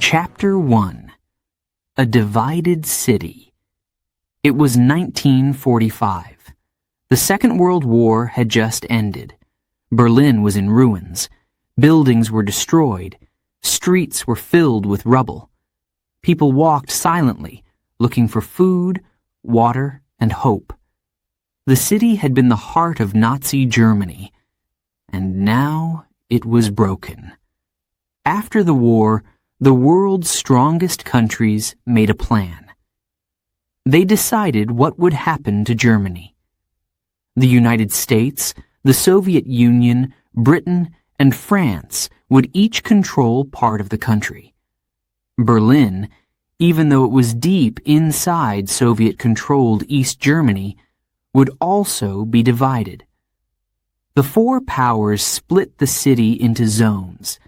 Chapter 1. A Divided City. It was 1945. The Second World War had just ended. Berlin was in ruins. Buildings were destroyed. Streets were filled with rubble. People walked silently, looking for food, water, and hope. The city had been the heart of Nazi Germany, and now it was broken. After the war, the world's strongest countries made a plan. They decided what would happen to Germany. The United States, the Soviet Union, Britain, and France would each control part of the country. Berlin, even though it was deep inside Soviet-controlled East Germany, would also be divided. The four powers split the city into zones: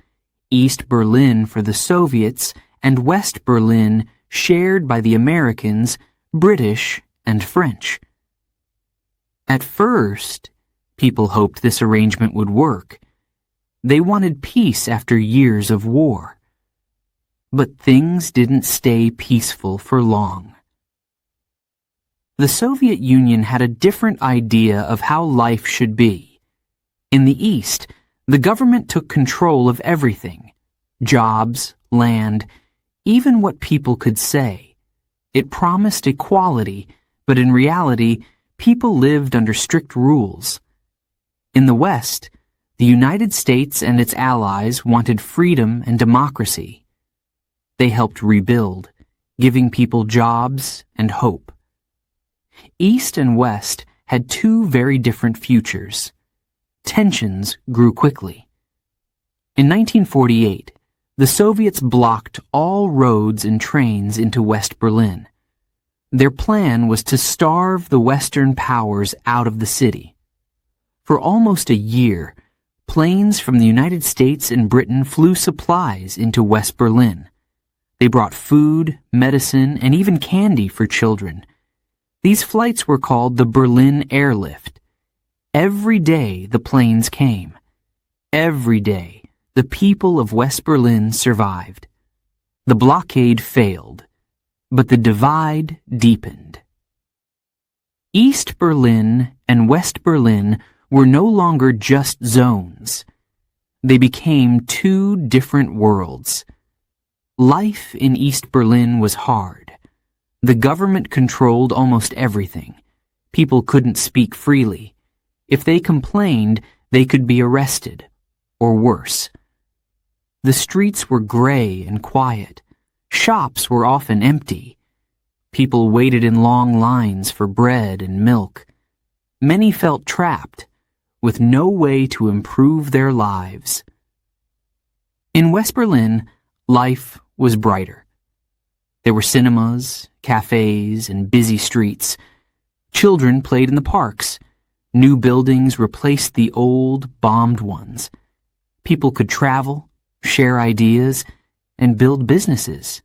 East Berlin for the Soviets and West Berlin shared by the Americans, British, and French. At first, people hoped this arrangement would work. They wanted peace after years of war. But things didn't stay peaceful for long. The Soviet Union had a different idea of how life should be. In the East, the government took control of everything: jobs, land, even what people could say. It promised equality, but in reality, people lived under strict rules. In the West, the United States and its allies wanted freedom and democracy. They helped rebuild, giving people jobs and hope. East and West had two very different futures. Tensions grew quickly. In 1948, the Soviets blocked all roads and trains into West Berlin. Their plan was to starve the Western powers out of the city. For almost a year, planes from the United States and Britain flew supplies into West Berlin. They brought food, medicine, and even candy for children. These flights were called the Berlin Airlift. Every day the planes came. Every day the people of West Berlin survived. The blockade failed, but the divide deepened. East Berlin and West Berlin were no longer just zones. They became two different worlds. Life in East Berlin was hard. The government controlled almost everything. People couldn't speak freely. If they complained, they could be arrested, or worse. The streets were gray and quiet. Shops were often empty. People waited in long lines for bread and milk. Many felt trapped, with no way to improve their lives. In West Berlin, life was brighter. There were cinemas, cafes, and busy streets. Children played in the parks. New buildings replaced the old, bombed ones. People could travel, share ideas, and build businesses.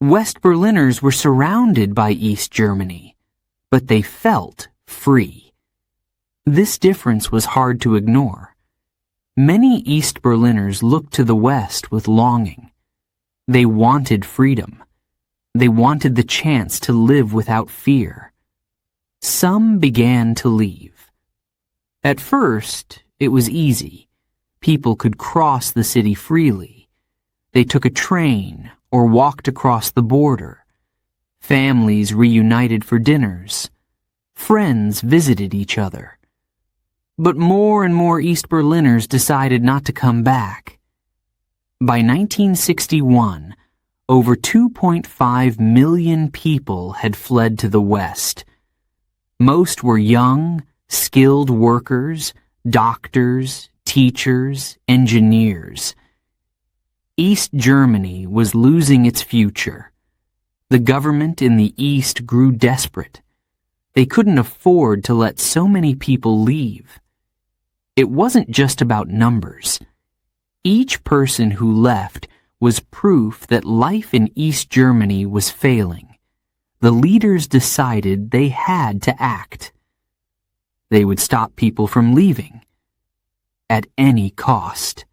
West Berliners were surrounded by East Germany, but they felt free. This difference was hard to ignore. Many East Berliners looked to the West with longing. They wanted freedom. They wanted the chance to live without fear. Some began to leave. At first, it was easy. People could cross the city freely. They took a train or walked across the border. Families reunited for dinners. Friends visited each other. But more and more East Berliners decided not to come back. By 1961, over 2.5 million people had fled to the West. Most were young, skilled workers, doctors, teachers, engineers. East Germany was losing its future. The government in the East grew desperate. They couldn't afford to let so many people leave. It wasn't just about numbers. Each person who left was proof that life in East Germany was failing. The leaders decided they had to act. They would stop people from leaving, at any cost.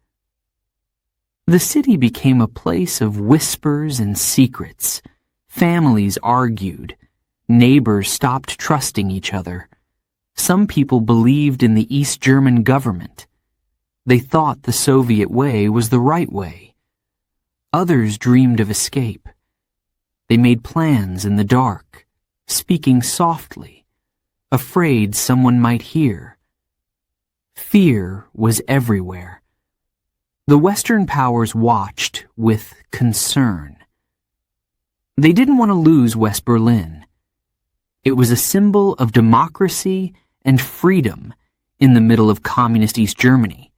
The city became a place of whispers and secrets. Families argued. Neighbors stopped trusting each other. Some people believed in the East German government. They thought the Soviet way was the right way. Others dreamed of escape. They made plans in the dark, speaking softly, afraid someone might hear. Fear was everywhere. The Western powers watched with concern. They didn't want to lose West Berlin. It was a symbol of democracy and freedom in the middle of communist East Germany.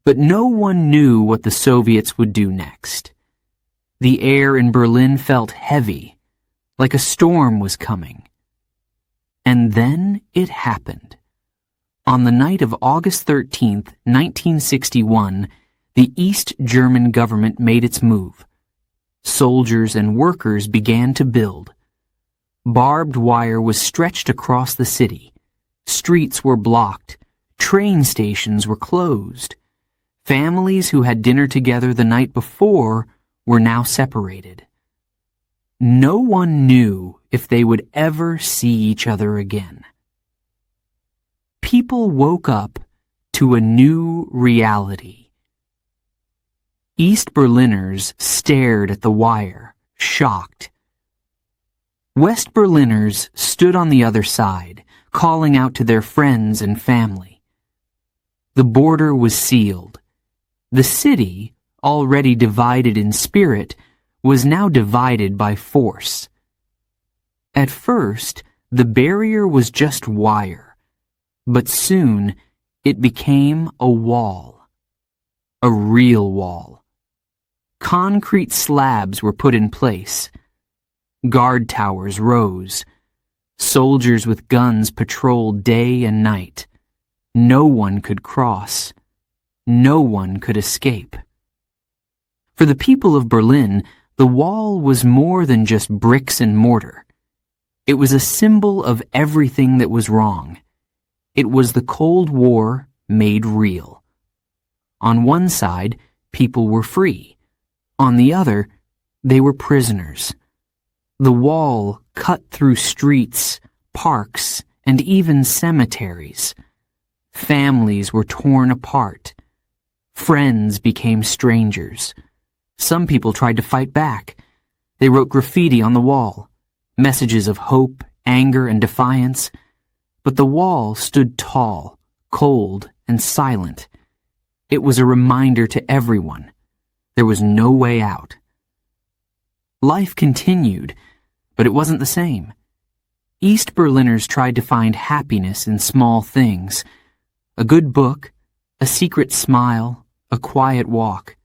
But no one knew what the Soviets would do next. The air in Berlin felt heavy, like a storm was coming. And then it happened. On the night of August 13th, 1961, the East German government made its move. Soldiers and workers began to build. Barbed wire was stretched across the city. Streets were blocked. Train stations were closed. Families who had dinner together the night before were now separated. No one knew if they would ever see each other again. People woke up to a new reality. East Berliners stared at the wire, shocked. West Berliners stood on the other side, calling out to their friends and family. The border was sealed. The city, already divided in spirit, was now divided by force. At first, the barrier was just wire, but soon it became a wall. A real wall. Concrete slabs were put in place. Guard towers rose. Soldiers with guns patrolled day and night. No one could cross. No one could escape. For the people of Berlin, the wall was more than just bricks and mortar. It was a symbol of everything that was wrong. It was the Cold War made real. On one side, people were free. On the other, they were prisoners. The wall cut through streets, parks, and even cemeteries. Families were torn apart. Friends became strangers. Some people tried to fight back. They wrote graffiti on the wall, messages of hope, anger, and defiance. But the wall stood tall, cold, and silent. It was a reminder to everyone. There was no way out. Life continued, but it wasn't the same. East Berliners tried to find happiness in small things. A good book, a secret smile, a quiet walk.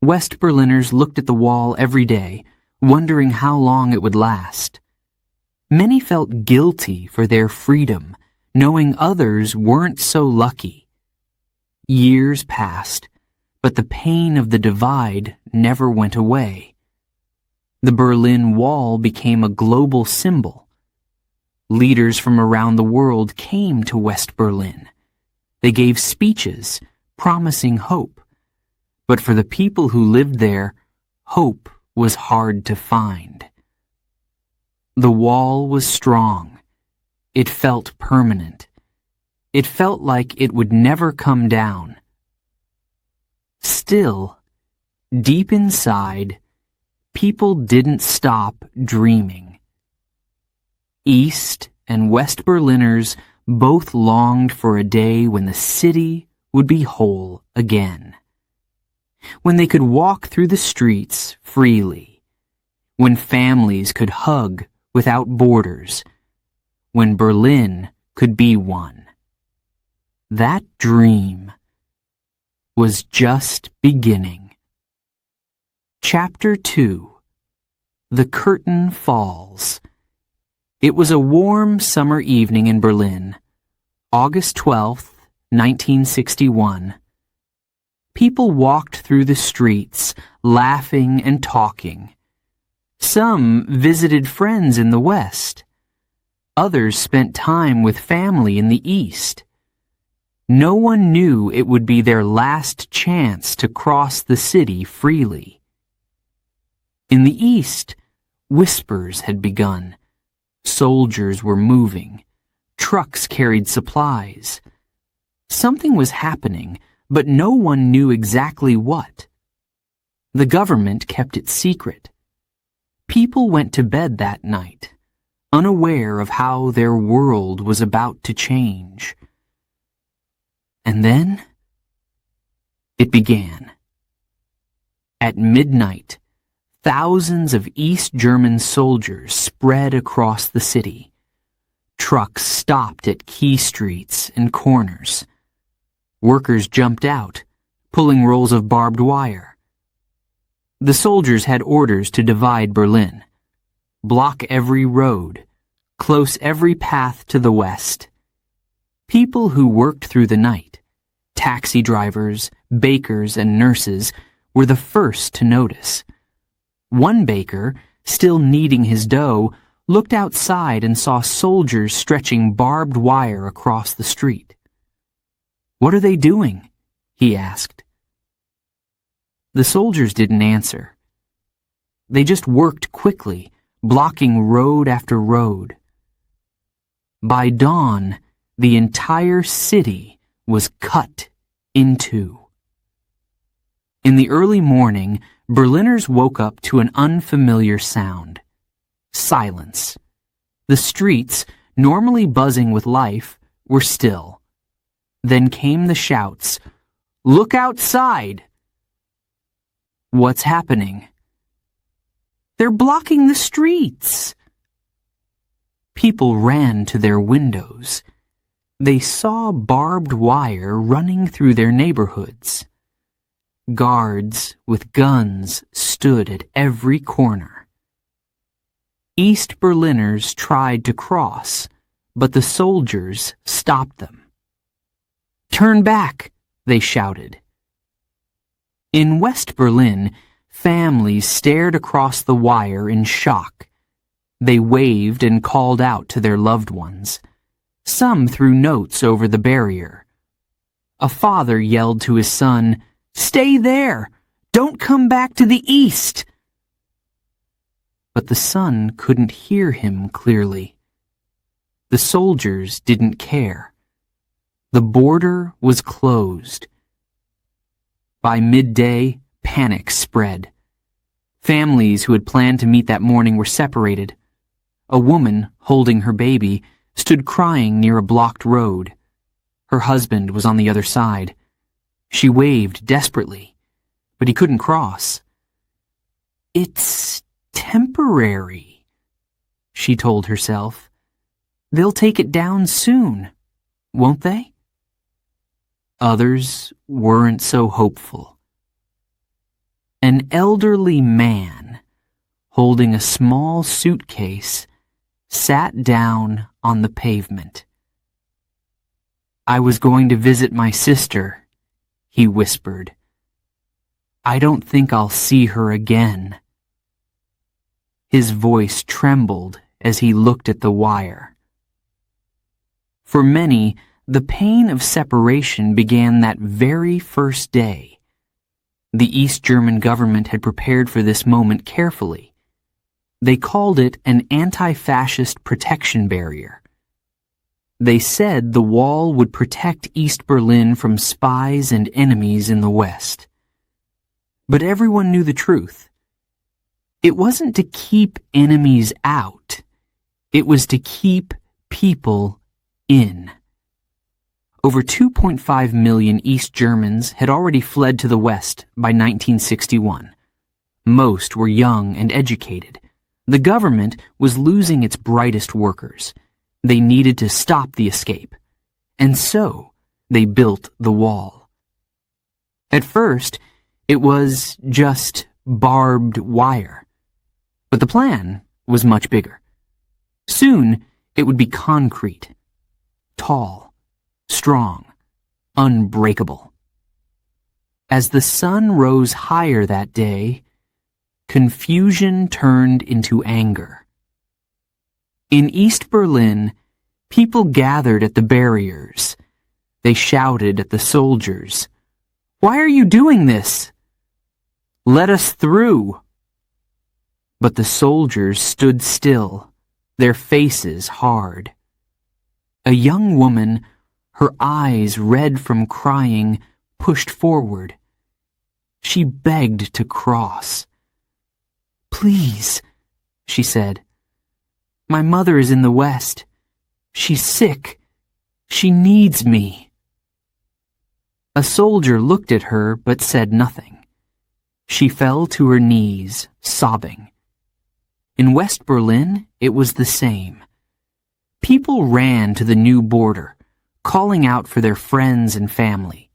West Berliners looked at the wall every day, wondering how long it would last. Many felt guilty for their freedom, knowing others weren't so lucky. Years passed, but the pain of the divide never went away. The Berlin Wall became a global symbol. Leaders from around the world came to West Berlin. They gave speeches, promising hope. But for the people who lived there, hope was hard to find. The wall was strong. It felt permanent. It felt like it would never come down. Still, deep inside, people didn't stop dreaming. East and West Berliners both longed for a day when the city would be whole again. When they could walk through the streets freely. When families could hug without borders. When Berlin could be one. That dream was just beginning. Chapter 2. The Curtain Falls. It was a warm summer evening in Berlin, August 12th, 1961. People walked through the streets, laughing and talking. Some visited friends in the West. Others spent time with family in the East. No one knew it would be their last chance to cross the city freely. In the east, whispers had begun. Soldiers were moving. Trucks carried supplies. Something was happening, but no one knew exactly what. The government kept it secret. People went to bed that night, unaware of how their world was about to change. And then it began. At midnight, thousands of East German soldiers spread across the city. Trucks stopped at key streets and corners. Workers jumped out, pulling rolls of barbed wire. The soldiers had orders to divide Berlin, block every road, close every path to the west. People who worked through the night, taxi drivers, bakers, and nurses, were the first to notice. One baker, still kneading his dough, looked outside and saw soldiers stretching barbed wire across the street. "What are they doing?" he asked. The soldiers didn't answer. They just worked quickly, blocking road after road. By dawn, the entire city was cut in two. In the early morning, Berliners woke up to an unfamiliar sound. Silence. The streets, normally buzzing with life, were still. Then came the shouts, "Look outside!" "What's happening?" "They're blocking the streets!" People ran to their windows. They saw barbed wire running through their neighborhoods. Guards with guns stood at every corner. East Berliners tried to cross, but the soldiers stopped them. "Turn back!" they shouted. In West Berlin, families stared across the wire in shock. They waved and called out to their loved ones. Some threw notes over the barrier. A father yelled to his son, "Stay there! Don't come back to the east!" But the son couldn't hear him clearly. The soldiers didn't care. The border was closed. By midday, panic spread. Families who had planned to meet that morning were separated. A woman, holding her baby, stood crying near a blocked road. Her husband was on the other side. She waved desperately, but he couldn't cross. "It's temporary," she told herself. "They'll take it down soon, won't they?" Others weren't so hopeful. An elderly man, holding a small suitcase, sat down on the pavement. "I was going to visit my sister," he whispered. "I don't think I'll see her again." His voice trembled as he looked at the wire. For many, the pain of separation began that very first day. The East German government had prepared for this moment carefully. They called it an anti-fascist protection barrier. They said the wall would protect East Berlin from spies and enemies in the West. But everyone knew the truth. It wasn't to keep enemies out. It was to keep people in. Over 2.5 million East Germans had already fled to the West by 1961. Most were young and educated. The government was losing its brightest workers. They needed to stop the escape. And so, they built the wall. At first, it was just barbed wire. But the plan was much bigger. Soon, it would be concrete. Tall, strong, unbreakable. As the sun rose higher that day, confusion turned into anger. In East Berlin, people gathered at the barriers. They shouted at the soldiers, "Why are you doing this? Let us through!" But the soldiers stood still, their faces hard. A young woman, her eyes red from crying, pushed forward. She begged to cross. "Please," she said. "My mother is in the West. She's sick. She needs me." A soldier looked at her but said nothing. She fell to her knees, sobbing. In West Berlin, it was the same. People ran to the new border, calling out for their friends and family.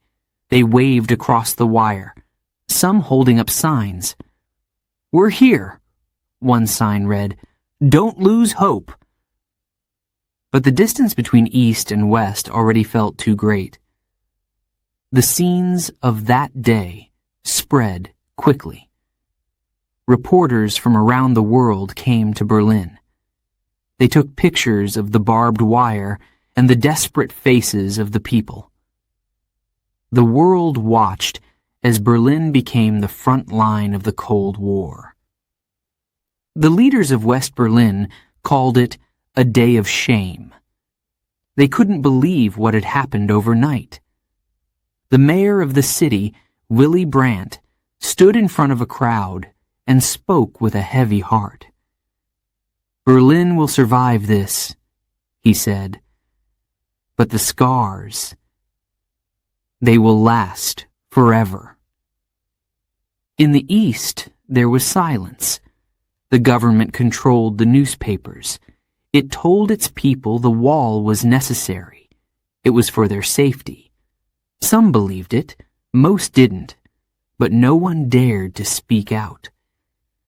They waved across the wire, some holding up signs. "We're here," one sign read. "Don't lose hope." But the distance between East and West already felt too great. The scenes of that day spread quickly. Reporters from around the world came to Berlin. They took pictures of the barbed wire and the desperate faces of the people. The world watched as Berlin became the front line of the Cold War. The leaders of West Berlin called it a day of shame. They couldn't believe what had happened overnight. The mayor of the city, Willy Brandt, stood in front of a crowd and spoke with a heavy heart. "Berlin will survive this," he said. "But the scars, they will last forever." In the East, there was silence. The government controlled the newspapers. It told its people the wall was necessary. It was for their safety. Some believed it, most didn't, but no one dared to speak out.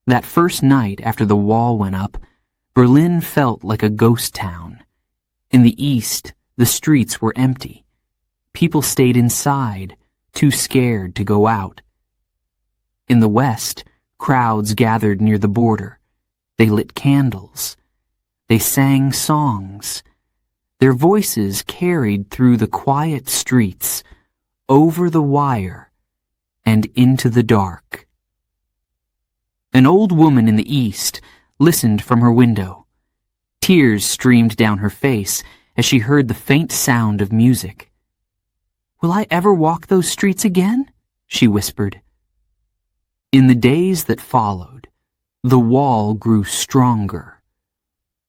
That first night after the wall went up, Berlin felt like a ghost town. In the East, the streets were empty. People stayed inside, too scared to go out. In the West, crowds gathered near the border. They lit candles. They sang songs. Their voices carried through the quiet streets, over the wire, and into the dark. An old woman in the East listened from her window. Tears streamed down her face as she heard the faint sound of music. "Will I ever walk those streets again?" she whispered. In the days that followed, the wall grew stronger.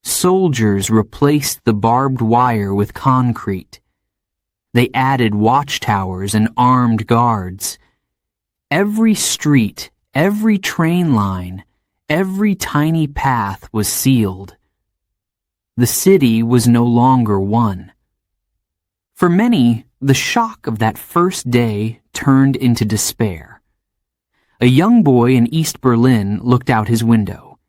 Soldiers replaced the barbed wire with concrete. They added watchtowers and armed guards. Every street, every train line, every tiny path was sealed. The city was no longer one. For many, the shock of that first day turned into despair. A young boy in East Berlin looked out his window.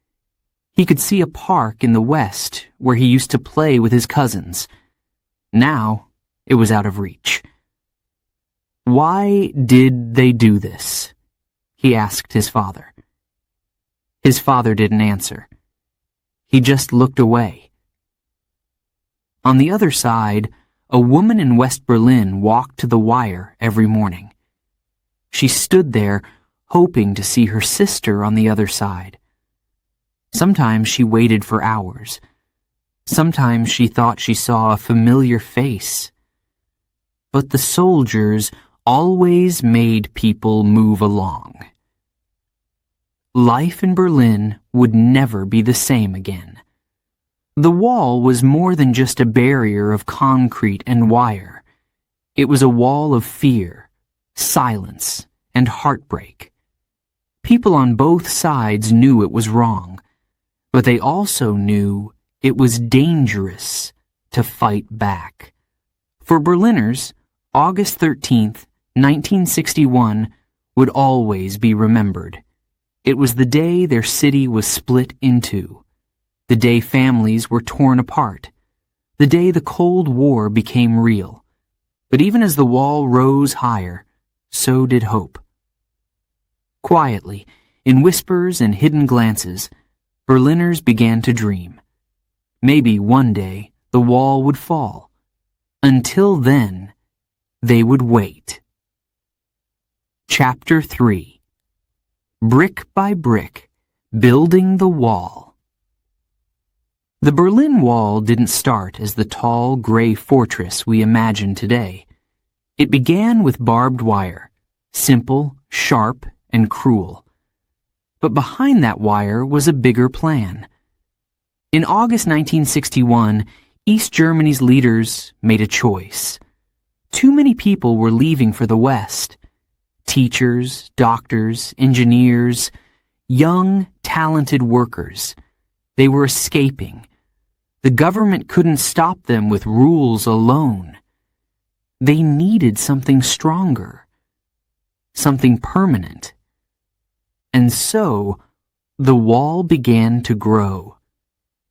He could see a park in the west where he used to play with his cousins. Now, it was out of reach. "Why did they do this?" he asked his father. His father didn't answer. He just looked away. On the other side, a woman in West Berlin walked to the wire every morning. She stood there, hoping to see her sister on the other side. Sometimes she waited for hours. Sometimes she thought she saw a familiar face. But the soldiers always made people move along. Life in Berlin would never be the same again. The wall was more than just a barrier of concrete and wire. It was a wall of fear, silence, and heartbreak. People on both sides knew it was wrong, but they also knew it was dangerous to fight back. For Berliners, August 13th, 1961 would always be remembered. It was the day their city was split in two, the day families were torn apart, the day the Cold War became real. But even as the wall rose higher, so did hope. Quietly, in whispers and hidden glances, Berliners began to dream. Maybe one day the wall would fall. Until then, They would wait. Chapter 3. Brick by brick, building the wall. The Berlin Wall didn't start as the tall, gray fortress we imagine today. It began with barbed wire, simple, sharp, and cruel. But behind that wire was a bigger plan. In August 1961, East Germany's leaders made a choice. Too many people were leaving for the West. Teachers, doctors, engineers, young, talented workers. They were escaping. The government couldn't stop them with rules alone. They needed something stronger, something permanent. And so, the wall began to grow.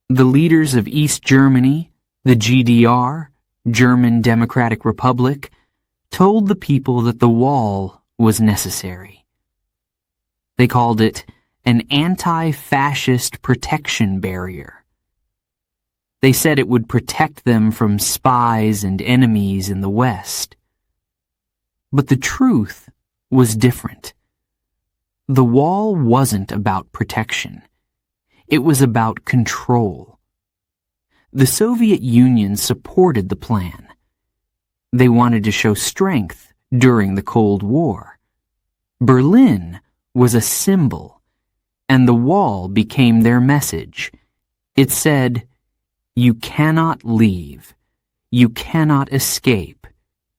The leaders of East Germany, the GDR, German Democratic Republic, told the people that the wall was necessary. They called it an anti-fascist protection barrier. They said it would protect them from spies and enemies in the West. But the truth was different. The wall wasn't about protection. It was about control. The Soviet Union supported the plan. They wanted to show strength during the Cold War. Berlin was a symbol, and the wall became their message. It said, "You cannot leave. You cannot escape.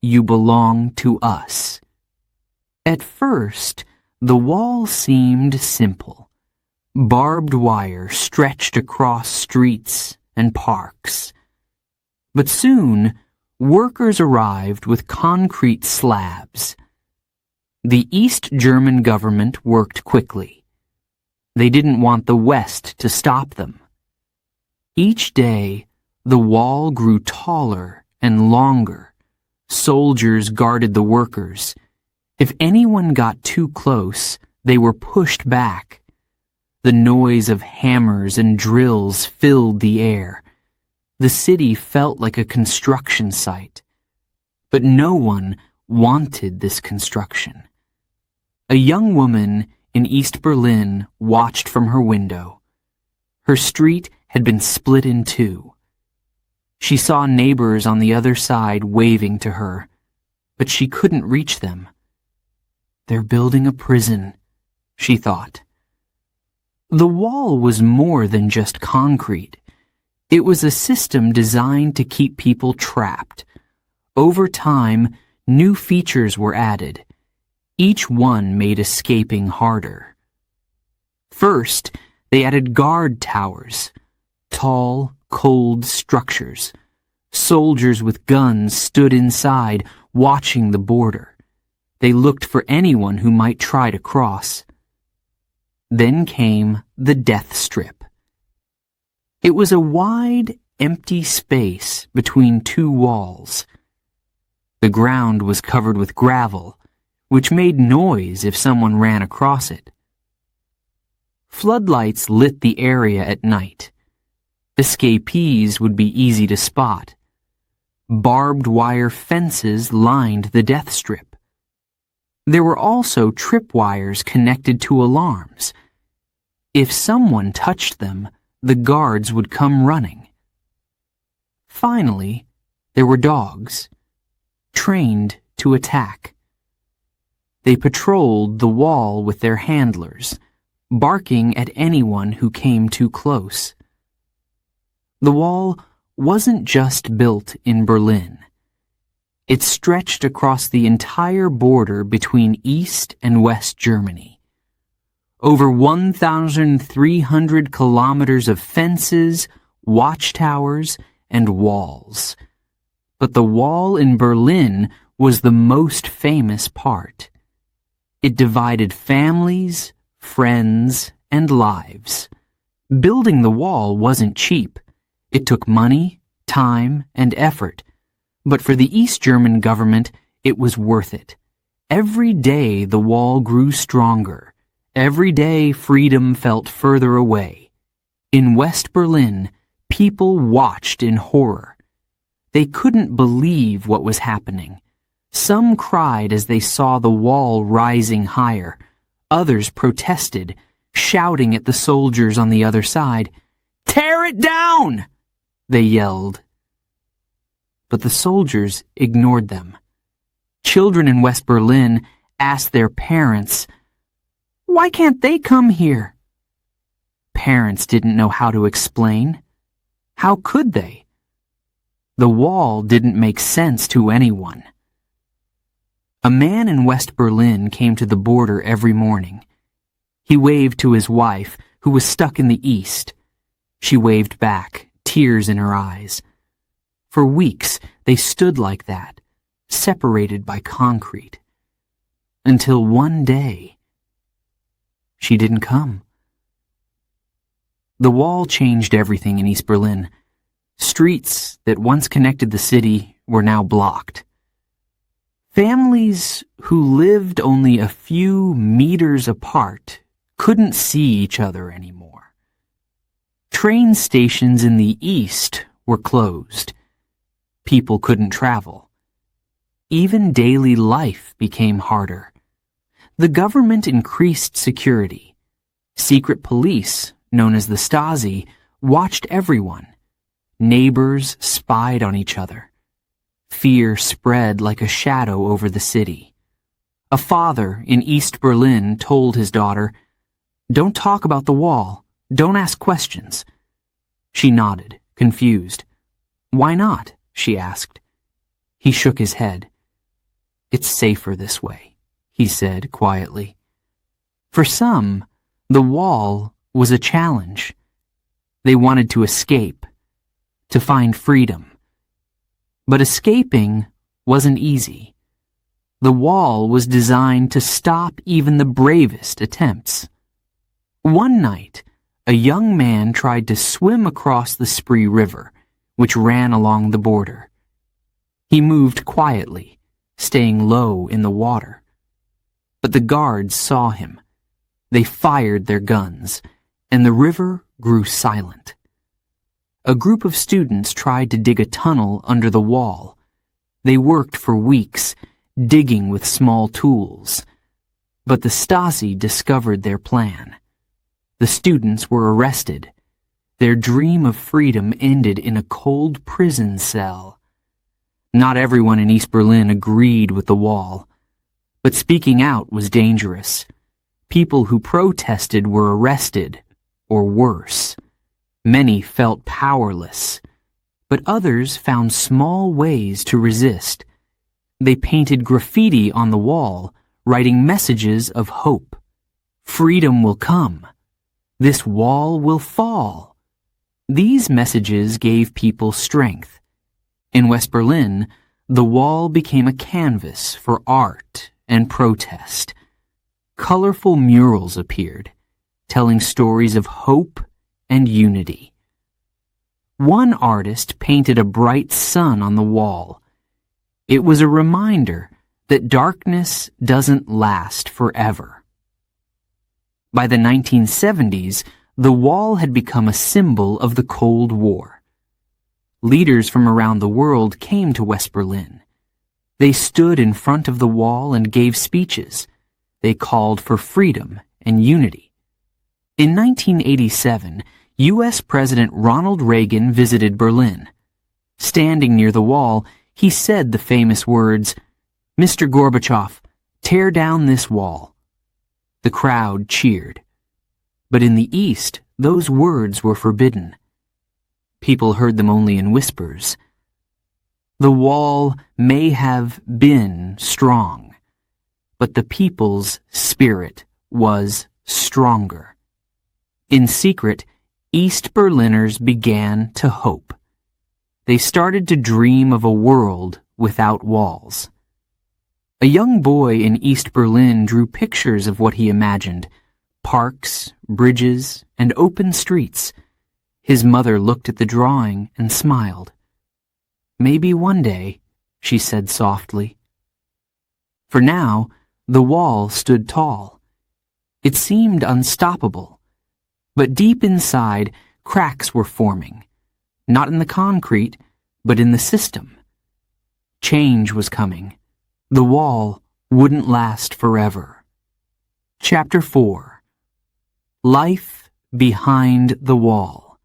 You belong to us." At first, the wall seemed simple. Barbed wire stretched across streets and parks. But soon, workers arrived with concrete slabs. The East German government worked quickly. They didn't want the West to stop them. Each day, the wall grew taller and longer. Soldiers guarded the workers. If anyone got too close, they were pushed back. The noise of hammers and drills filled the air. The city felt like a construction site. But no one wanted this construction. A young woman in East Berlin watched from her window. Her street had been split in two. She saw neighbors on the other side waving to her, but she couldn't reach them. "They're building a prison," she thought. The wall was more than just concrete. It was a system designed to keep people trapped. Over time, new features were added. Each one made escaping harder. First, they added guard towers, tall, cold structures. Soldiers with guns stood inside, watching the border. They looked for anyone who might try to cross. Then came the death strip. It was a wide, empty space between two walls. The ground was covered with gravel, which made noise if someone ran across it. Floodlights lit the area at night. Escapees would be easy to spot. Barbed wire fences lined the death strip. There were also tripwires connected to alarms. If someone touched them, the guards would come running. Finally, there were dogs, trained to attack. They patrolled the wall with their handlers, barking at anyone who came too close. The wall wasn't just built in Berlin. It stretched across the entire border between East and West Germany. Over 1,300 kilometers of fences, watchtowers, and walls. But the wall in Berlin was the most famous part. It divided families, friends, and lives. Building the wall wasn't cheap. It took money, time, and effort. But for the East German government, it was worth it. Every day the wall grew stronger. Every day freedom felt further away. In West Berlin, people watched in horror. They couldn't believe what was happening. Some cried as they saw the wall rising higher. Others protested, shouting at the soldiers on the other side. "Tear it down!" they yelled. But the soldiers ignored them. Children in West Berlin asked their parents, "Why can't they come here?" Parents didn't know how to explain. How could they? The wall didn't make sense to anyone. A man in West Berlin came to the border every morning. He waved to his wife, who was stuck in the east. She waved back, tears in her eyes. For weeks, they stood like that, separated by concrete. Until one day, she didn't come. The wall changed everything in East Berlin. Streets that once connected the city were now blocked. Families who lived only a few meters apart couldn't see each other anymore. Train stations in the east were closed. People couldn't travel. Even daily life became harder. The government increased security. Secret police, known as the Stasi, watched everyone. Neighbors spied on each other. Fear spread like a shadow over the city. A father in East Berlin told his daughter, "Don't talk about the wall. Don't ask questions." She nodded, confused. "Why not?" she asked. He shook his head. "It's safer this way," he said quietly. For some, the wall was a challenge. They wanted to escape, to find freedom. But escaping wasn't easy. The wall was designed to stop even the bravest attempts. One night, a young man tried to swim across the Spree River, which ran along the border. He moved quietly, staying low in the water. But the guards saw him. They fired their guns, and the river grew silent. A group of students tried to dig a tunnel under the wall. They worked for weeks, digging with small tools. But the Stasi discovered their plan. The students were arrested. Their dream of freedom ended in a cold prison cell. Not everyone in East Berlin agreed with the wall. But speaking out was dangerous. People who protested were arrested, or worse. Many felt powerless, but others found small ways to resist. They painted graffiti on the wall, writing messages of hope. Freedom will come. This wall will fall. These messages gave people strength. In West Berlin, the wall became a canvas for art and protest. Colorful murals appeared, telling stories of hope and unity. One artist painted a bright sun on the wall. It was a reminder that darkness doesn't last forever. By the 1970s, the wall had become a symbol of the Cold War. Leaders from around the world came to West Berlin. They stood in front of the wall and gave speeches. They called for freedom and unity. In 1987, U.S. President Ronald Reagan visited Berlin. Standing near the wall, he said the famous words, "Mr. Gorbachev, tear down this wall." The crowd cheered. But in the East, those words were forbidden. People heard them only in whispers. The wall may have been strong, but the people's spirit was stronger. In secret, East Berliners began to hope. They started to dream of a world without walls. A young boy in East Berlin drew pictures of what he imagined: parks, bridges, and open streets. His mother looked at the drawing and smiled. "Maybe one day," she said softly. For now, the wall stood tall. It seemed unstoppable. But deep inside, cracks were forming. Not in the concrete, but in the system. Change was coming. The wall wouldn't last forever. Chapter 4. Life Behind the Wall.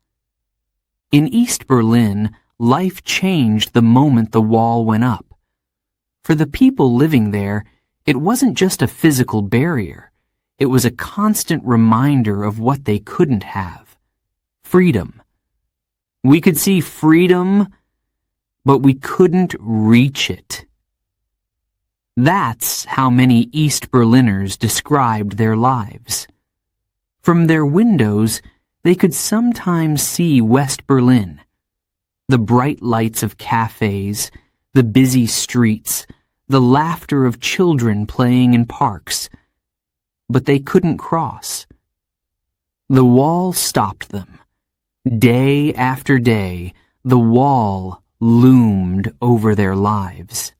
In East Berlin, life changed the moment the wall went up. For the people living there, it wasn't just a physical barrier. It was a constant reminder of what they couldn't have. Freedom. We could see freedom, but we couldn't reach it. That's how many East Berliners described their lives. From their windows, they could sometimes see West Berlin. The bright lights of cafes, the busy streets, the laughter of children playing in parks. But they couldn't cross. The wall stopped them. Day after day, the wall loomed over their lives.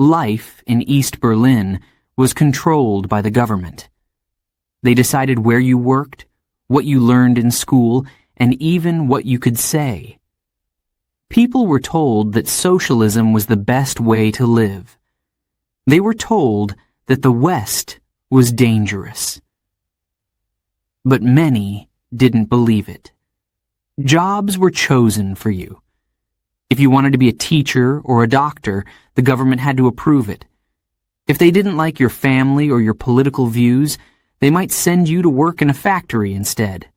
Life in East Berlin was controlled by the government. They decided where you worked, what you learned in school, and even what you could say. People were told that socialism was the best way to live. They were told that the West was dangerous. But many didn't believe it. Jobs were chosen for you. If you wanted to be a teacher or a doctor, the government had to approve it. If they didn't like your family or your political views, they might send you to work in a factory instead.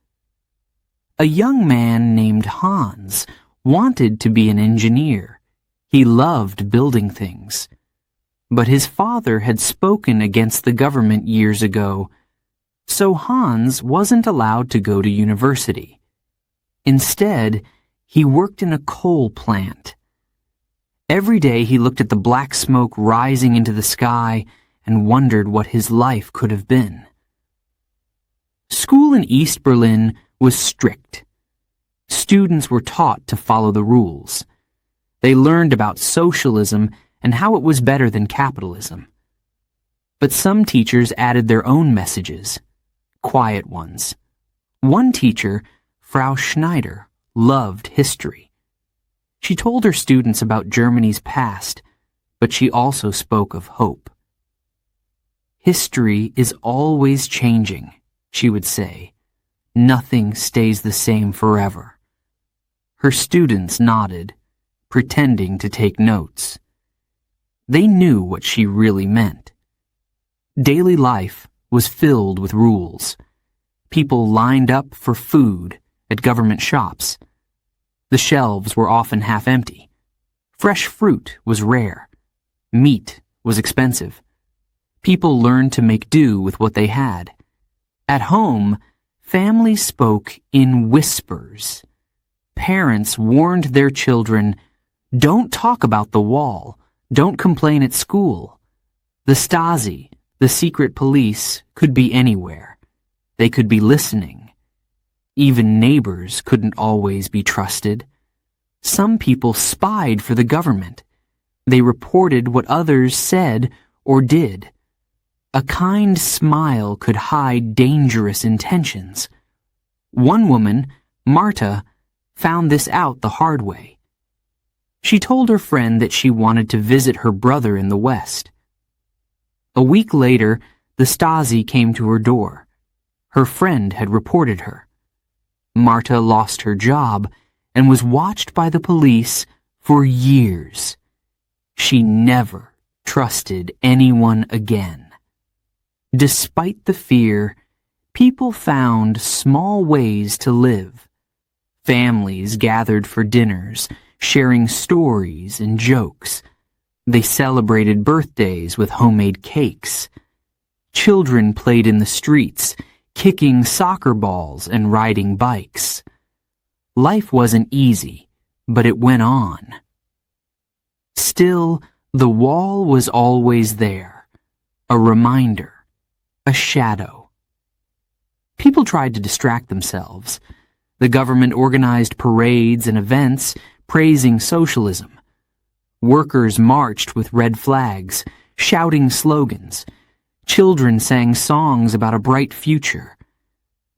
A young man named Hans wanted to be an engineer. He loved building things. But his father had spoken against the government years ago, so Hans wasn't allowed to go to university. Instead, he worked in a coal plant. Every day he looked at the black smoke rising into the sky and wondered what his life could have been. School in East Berlin was strict. Students were taught to follow the rules. They learned about socialism and how it was better than capitalism. But some teachers added their own messages, quiet ones. One teacher, Frau Schneider, loved history. She told her students about Germany's past, but she also spoke of hope. History is always changing, she would say. Nothing stays the same forever. Her students nodded, pretending to take notes. They knew what she really meant. Daily life was filled with rules. People lined up for food at government shops. The shelves were often half empty. Fresh fruit was rare. Meat was expensive. People learned to make do with what they had. At home, families spoke in whispers. Parents warned their children, "Don't talk about the wall. Don't complain at school." The Stasi, the secret police, could be anywhere. They could be listening. Even neighbors couldn't always be trusted. Some people spied for the government. They reported what others said or did. A kind smile could hide dangerous intentions. One woman, Marta, found this out the hard way. She told her friend that she wanted to visit her brother in the West. A week later, the Stasi came to her door. Her friend had reported her. Marta lost her job and was watched by the police for years. She never trusted anyone again. Despite the fear, people found small ways to live. Families gathered for dinners, sharing stories and jokes. They celebrated birthdays with homemade cakes. Children played in the streets, kicking soccer balls and riding bikes. Life wasn't easy, but it went on. Still, the wall was always there, a reminder, a shadow. People tried to distract themselves. The government organized parades and events praising socialism. Workers marched with red flags, shouting slogans. Children sang songs about a bright future.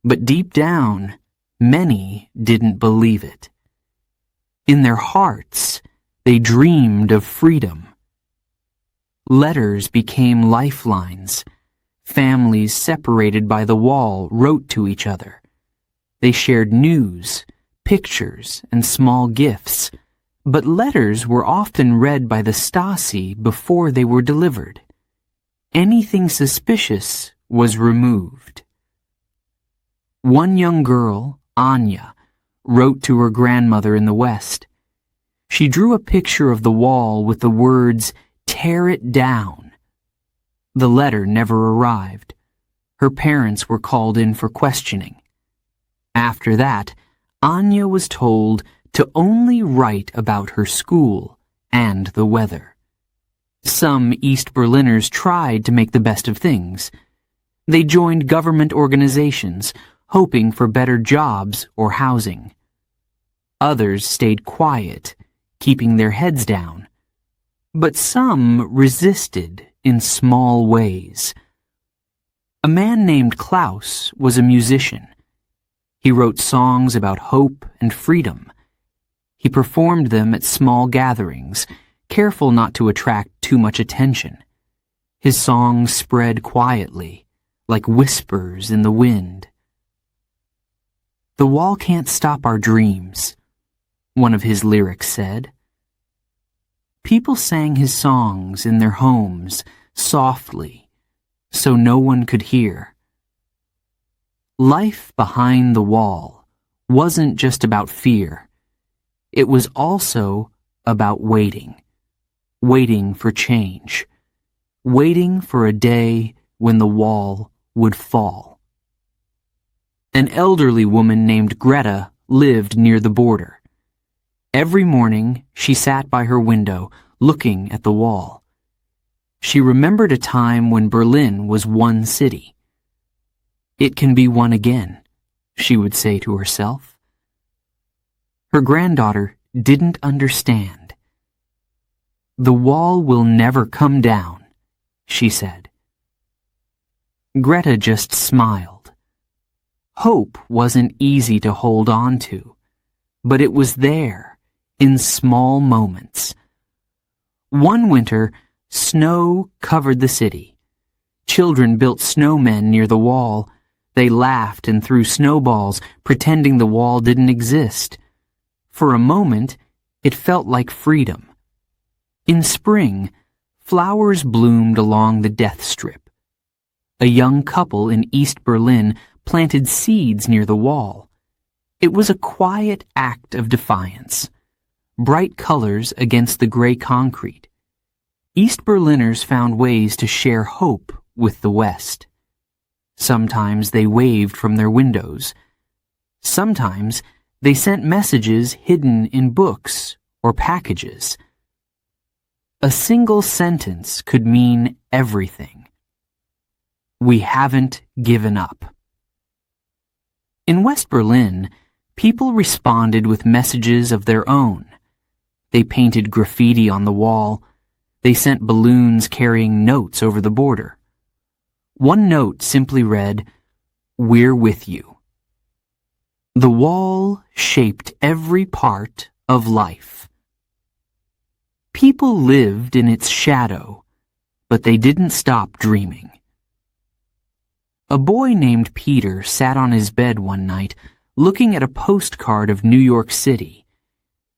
But deep down, many didn't believe it. In their hearts, they dreamed of freedom. Letters became lifelines. Families separated by the wall wrote to each other. They shared news, pictures, and small gifts, but letters were often read by the Stasi before they were delivered. Anything suspicious was removed. One young girl, Anya, wrote to her grandmother in the West. She drew a picture of the wall with the words, "Tear it down." The letter never arrived. Her parents were called in for questioning. After that, Anya was told to only write about her school and the weather. Some East Berliners tried to make the best of things. They joined government organizations, hoping for better jobs or housing. Others stayed quiet, keeping their heads down. But some resisted in small ways. A man named Klaus was a musician. He wrote songs about hope and freedom. He performed them at small gatherings, careful not to attract too much attention. His songs spread quietly, like whispers in the wind. "The wall can't stop our dreams," one of his lyrics said. People sang his songs in their homes, softly, so no one could hear. Life behind the wall wasn't just about fear. It was also about waiting. Waiting for change. Waiting for a day when the wall would fall. An elderly woman named Greta lived near the border. Every morning, she sat by her window, looking at the wall. She remembered a time when Berlin was one city. "It can be one again," she would say to herself. Her granddaughter didn't understand. "The wall will never come down," she said. Greta just smiled. Hope wasn't easy to hold on to, but it was there, in small moments. One winter, snow covered the city. Children built snowmen near the wall. They laughed and threw snowballs, pretending the wall didn't exist. For a moment, it felt like freedom. In spring, flowers bloomed along the death strip. A young couple in East Berlin planted seeds near the wall. It was a quiet act of defiance. Bright colors against the gray concrete. East Berliners found ways to share hope with the West. Sometimes they waved from their windows. Sometimes they sent messages hidden in books or packages. A single sentence could mean everything. "We haven't given up." In West Berlin, people responded with messages of their own. They painted graffiti on the wall. They sent balloons carrying notes over the border. One note simply read, "We're with you." The wall shaped every part of life. People lived in its shadow, but they didn't stop dreaming. A boy named Peter sat on his bed one night, looking at a postcard of New York City.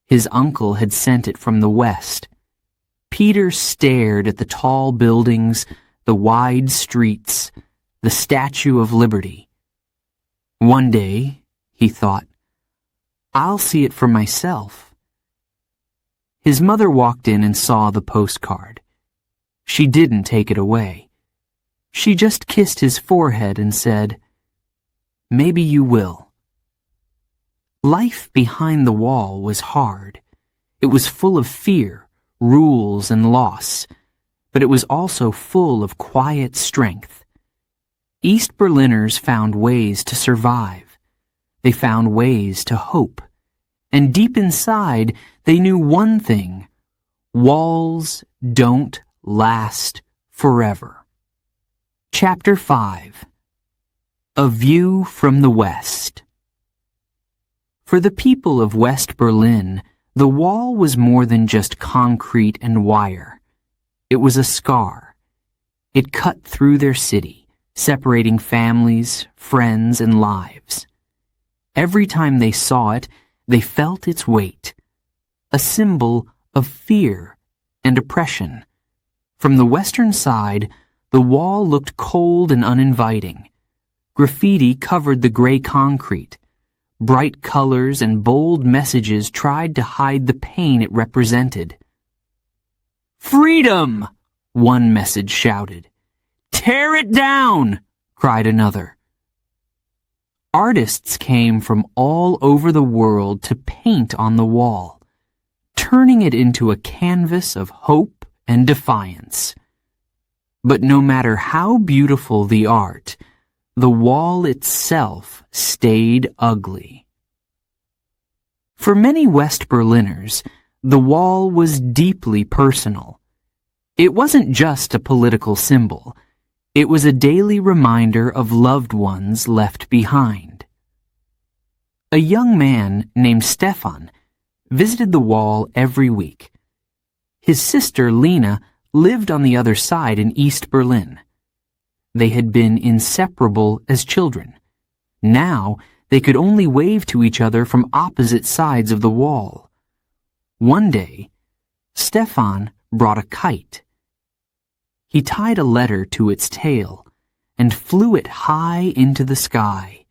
His uncle had sent it from the West. Peter stared at the tall buildings, the wide streets, the Statue of Liberty. One day, he thought, "I'll see it for myself." His mother walked in and saw the postcard. She didn't take it away. She just kissed his forehead and said, "Maybe you will." Life behind the wall was hard. It was full of fear, rules, and loss, but it was also full of quiet strength. East Berliners found ways to survive. They found ways to hope. And deep inside, they knew one thing: walls don't last forever. Chapter 5. A View from the West. For the people of West Berlin, the wall was more than just concrete and wire. It was a scar. It cut through their city, separating families, friends, and lives. Every time they saw it, they felt its weight, a symbol of fear and oppression. From the western side, the wall looked cold and uninviting. Graffiti covered the gray concrete. Bright colors and bold messages tried to hide the pain it represented. "Freedom!" one message shouted. "Tear it down!" cried another. Artists came from all over the world to paint on the wall, turning it into a canvas of hope and defiance. But no matter how beautiful the art, the wall itself stayed ugly. For many West Berliners, the wall was deeply personal. It wasn't just a political symbol. It was a daily reminder of loved ones left behind. A young man named Stefan visited the wall every week. His sister, Lena, lived on the other side in East Berlin. They had been inseparable as children. Now, they could only wave to each other from opposite sides of the wall. One day, Stefan brought a kite. He tied a letter to its tail and flew it high into the sky.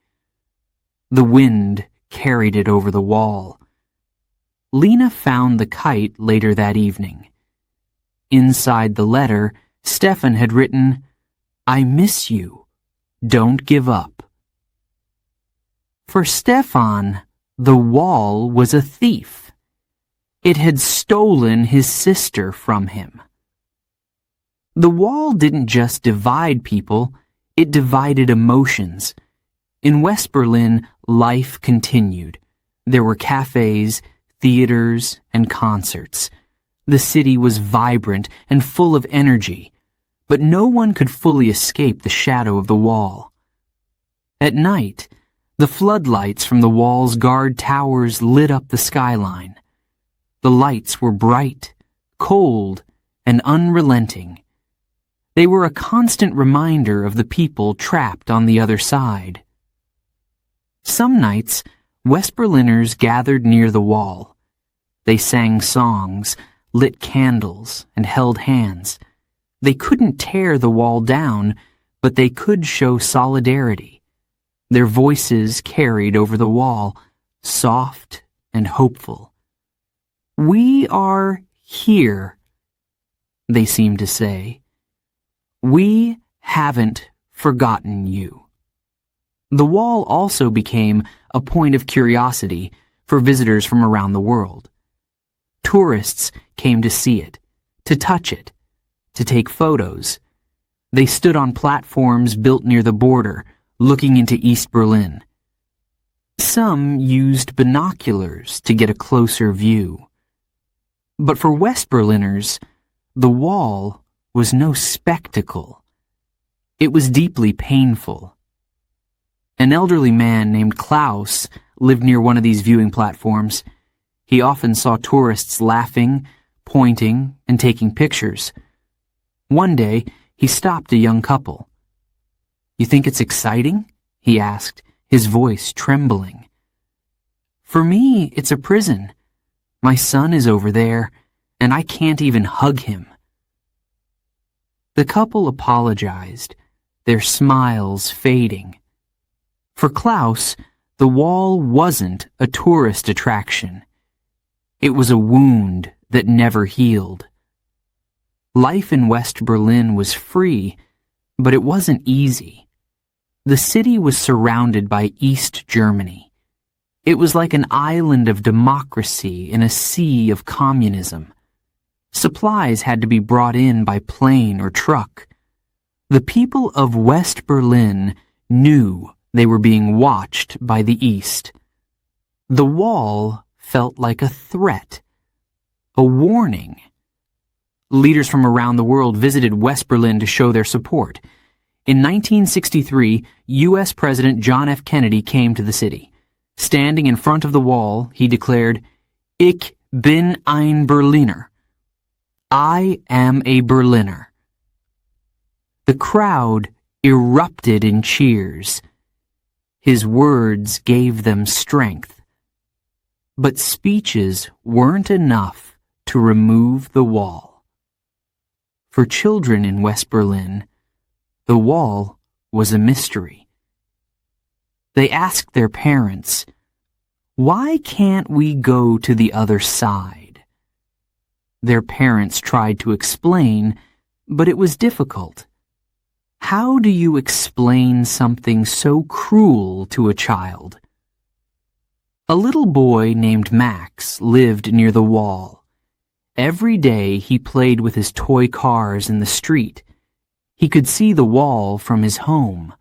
The wind carried it over the wall. Lena found the kite later that evening. Inside the letter, Stefan had written, "I miss you. Don't give up." For Stefan, the wall was a thief. It had stolen his sister from him. The wall didn't just divide people, it divided emotions. In West Berlin, life continued. There were cafes, theaters, and concerts. The city was vibrant and full of energy, but no one could fully escape the shadow of the wall. At night, the floodlights from the wall's guard towers lit up the skyline. The lights were bright, cold, and unrelenting. They were a constant reminder of the people trapped on the other side. Some nights, West Berliners gathered near the wall. They sang songs, lit candles, and held hands. They couldn't tear the wall down, but they could show solidarity. Their voices carried over the wall, soft and hopeful. "We are here," they seemed to say. "We haven't forgotten you." The wall also became a point of curiosity for visitors from around the world. Tourists came to see it, to touch it, to take photos. They stood on platforms built near the border, looking into East Berlin. Some used binoculars to get a closer view. But for West Berliners, the wall was no spectacle. It was deeply painful. An elderly man named Klaus lived near one of these viewing platforms. He often saw tourists laughing, pointing, and taking pictures. One day, he stopped a young couple. "You think it's exciting?" he asked, his voice trembling. "For me, it's a prison. My son is over there, and I can't even hug him." The couple apologized, their smiles fading. For Klaus, the wall wasn't a tourist attraction. It was a wound that never healed. Life in West Berlin was free, but it wasn't easy. The city was surrounded by East Germany. It was like an island of democracy in a sea of communism. Supplies had to be brought in by plane or truck. The people of West Berlin knew they were being watched by the East. The wall felt like a threat, a warning. Leaders from around the world visited West Berlin to show their support. In 1963, U.S. President John F. Kennedy came to the city. Standing in front of the wall, he declared, "Ich bin ein Berliner." I am a Berliner. The crowd erupted in cheers. His words gave them strength. But speeches weren't enough to remove the wall. For children in West Berlin, the wall was a mystery. They asked their parents, "Why can't we go to the other side?" Their parents tried to explain, but it was difficult. How do you explain something so cruel to a child? A little boy named Max lived near the wall. Every day he played with his toy cars in the street. He could see the wall from his home.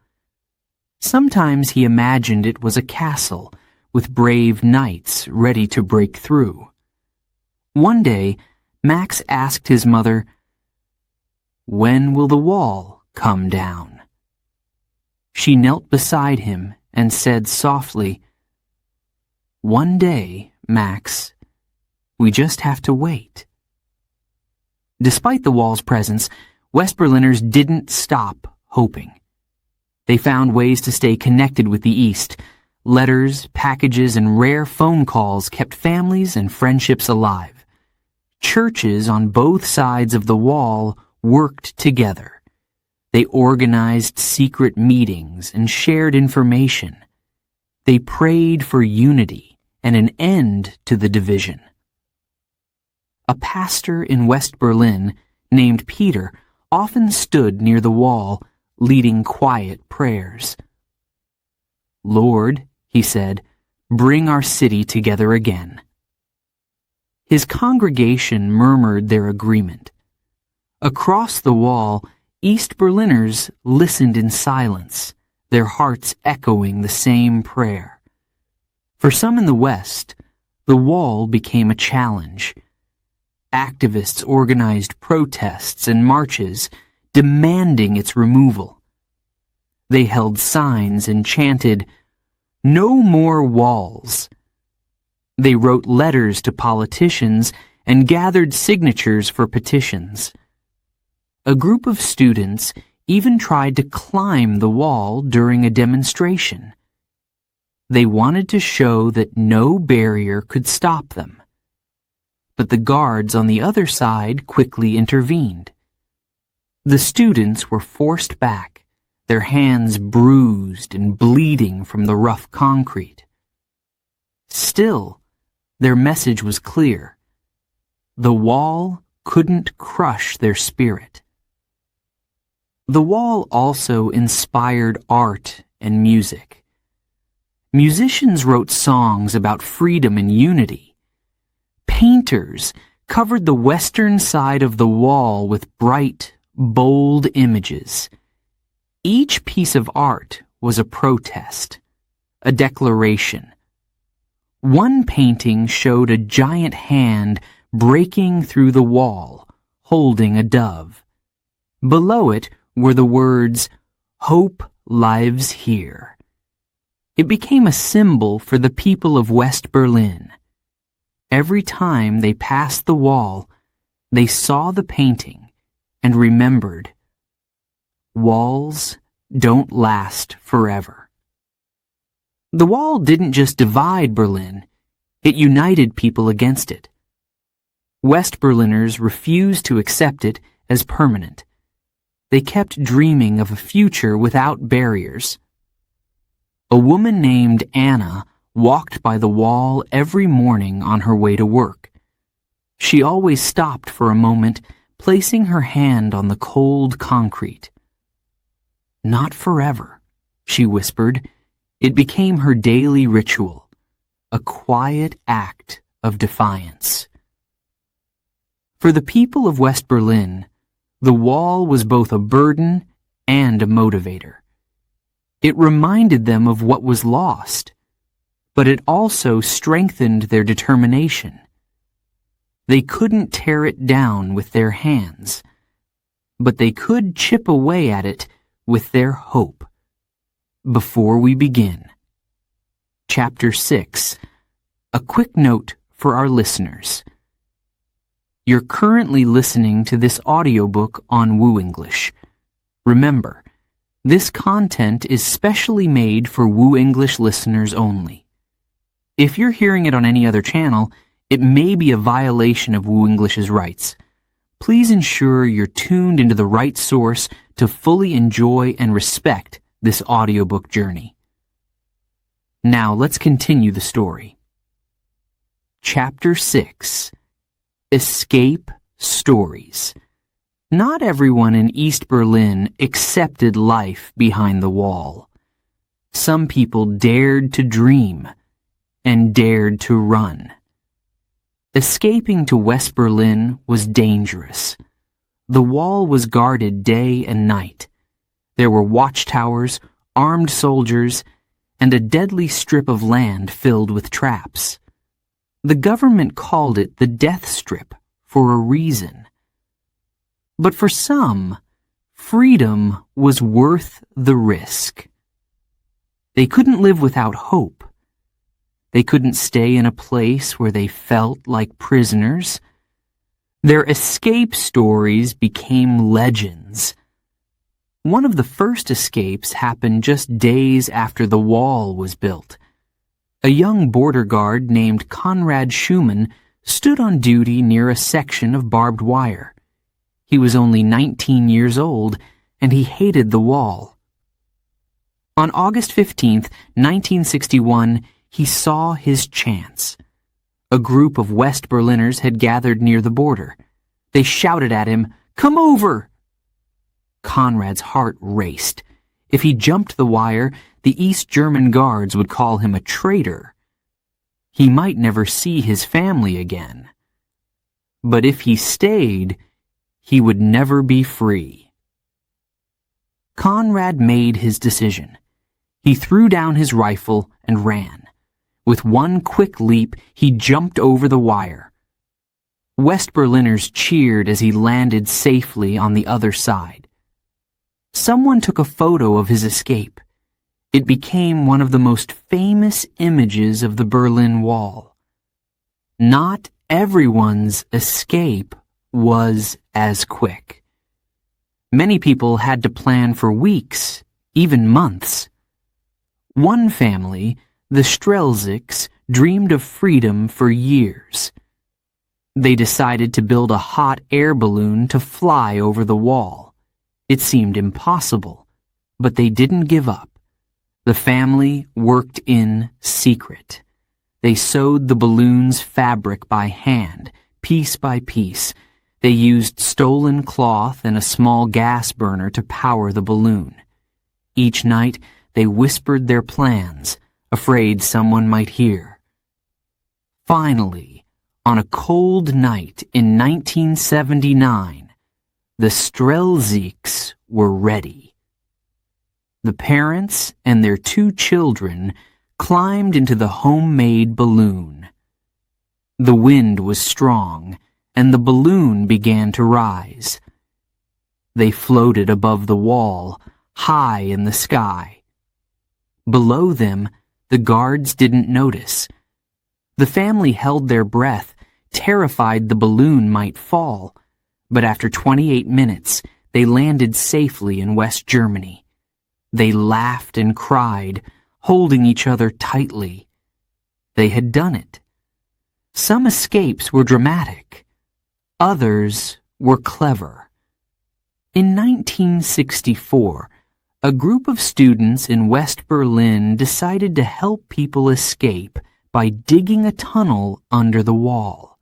Sometimes he imagined it was a castle with brave knights ready to break through. One day, Max asked his mother, "When will the wall come down?" She knelt beside him and said softly, "One day, Max, we just have to wait." Despite the wall's presence, West Berliners didn't stop hoping. They found ways to stay connected with the East. Letters, packages, and rare phone calls kept families and friendships alive. Churches on both sides of the wall worked together. They organized secret meetings and shared information. They prayed for unity and an end to the division. A pastor in West Berlin named Peter often stood near the wall, leading quiet prayers. "Lord," he said, "bring our city together again." His congregation murmured their agreement. Across the wall, East Berliners listened in silence, their hearts echoing the same prayer. For some in the West, the wall became a challenge. Activists organized protests and marches, demanding its removal. They held signs and chanted, "No more walls." They wrote letters to politicians and gathered signatures for petitions. A group of students even tried to climb the wall during a demonstration. They wanted to show that no barrier could stop them. But the guards on the other side quickly intervened. The students were forced back, their hands bruised and bleeding from the rough concrete. Still, their message was clear. The wall couldn't crush their spirit. The wall also inspired art and music. Musicians wrote songs about freedom and unity. Painters covered the western side of the wall with bright, bold images. Each piece of art was a protest, a declaration. One painting showed a giant hand breaking through the wall, holding a dove. Below it were the words, "Hope lives here." It became a symbol for the people of West Berlin. Every time they passed the wall, they saw the painting and remembered, walls don't last forever. The wall didn't just divide Berlin, it united people against it. West Berliners refused to accept it as permanent. They kept dreaming of a future without barriers. A woman named Anna walked by the wall every morning on her way to work. She always stopped for a moment, placing her hand on the cold concrete. "Not forever," she whispered. It became her daily ritual, a quiet act of defiance. For the people of West Berlin, the wall was both a burden and a motivator. It reminded them of what was lost, but it also strengthened their determination. They couldn't tear it down with their hands, but they could chip away at it with their hope. Before we begin, Chapter 6, a quick note for our listeners. You're currently listening to this audiobook on Woo English. Remember, this content is specially made for Woo English listeners only. If you're hearing it on any other channel, it may be a violation of Woo English's rights. Please ensure you're tuned into the right source to fully enjoy and respect this audiobook journey. Now let's continue the story. Chapter 6. Escape Stories. Not everyone in East Berlin accepted life behind the wall. Some people dared to dream and dared to run. Escaping to West Berlin was dangerous. The wall was guarded day and night. There were watchtowers, armed soldiers, and a deadly strip of land filled with traps. The government called it the Death Strip for a reason. But for some, freedom was worth the risk. They couldn't live without hope. They couldn't stay in a place where they felt like prisoners. Their escape stories became legends. One of the first escapes happened just days after the wall was built. A young border guard named Konrad Schumann stood on duty near a section of barbed wire. He was only 19 years old, and he hated the wall. On August 15, 1961, he saw his chance. A group of West Berliners had gathered near the border. They shouted at him, "Come over!" Conrad's heart raced. If he jumped the wire, the East German guards would call him a traitor. He might never see his family again. But if he stayed, he would never be free. Conrad made his decision. He threw down his rifle and ran. With one quick leap, he jumped over the wire. West Berliners cheered as he landed safely on the other side. Someone took a photo of his escape. It became one of the most famous images of the Berlin Wall. Not everyone's escape was as quick. Many people had to plan for weeks, even months. One family, the Strelzics, dreamed of freedom for years. They decided to build a hot air balloon to fly over the wall. It seemed impossible, but they didn't give up. The family worked in secret. They sewed the balloon's fabric by hand, piece by piece. They used stolen cloth and a small gas burner to power the balloon. Each night, they whispered their plans, afraid someone might hear. Finally, on a cold night in 1979, the Strelzics were ready. The parents and their 2 children climbed into the homemade balloon. The wind was strong, and the balloon began to rise. They floated above the wall, high in the sky. Below them, the guards didn't notice. The family held their breath, terrified the balloon might fall, but after 28 minutes, they landed safely in West Germany. They laughed and cried, holding each other tightly. They had done it. Some escapes were dramatic. Others were clever. In 1964, a group of students in West Berlin decided to help people escape by digging a tunnel under the wall.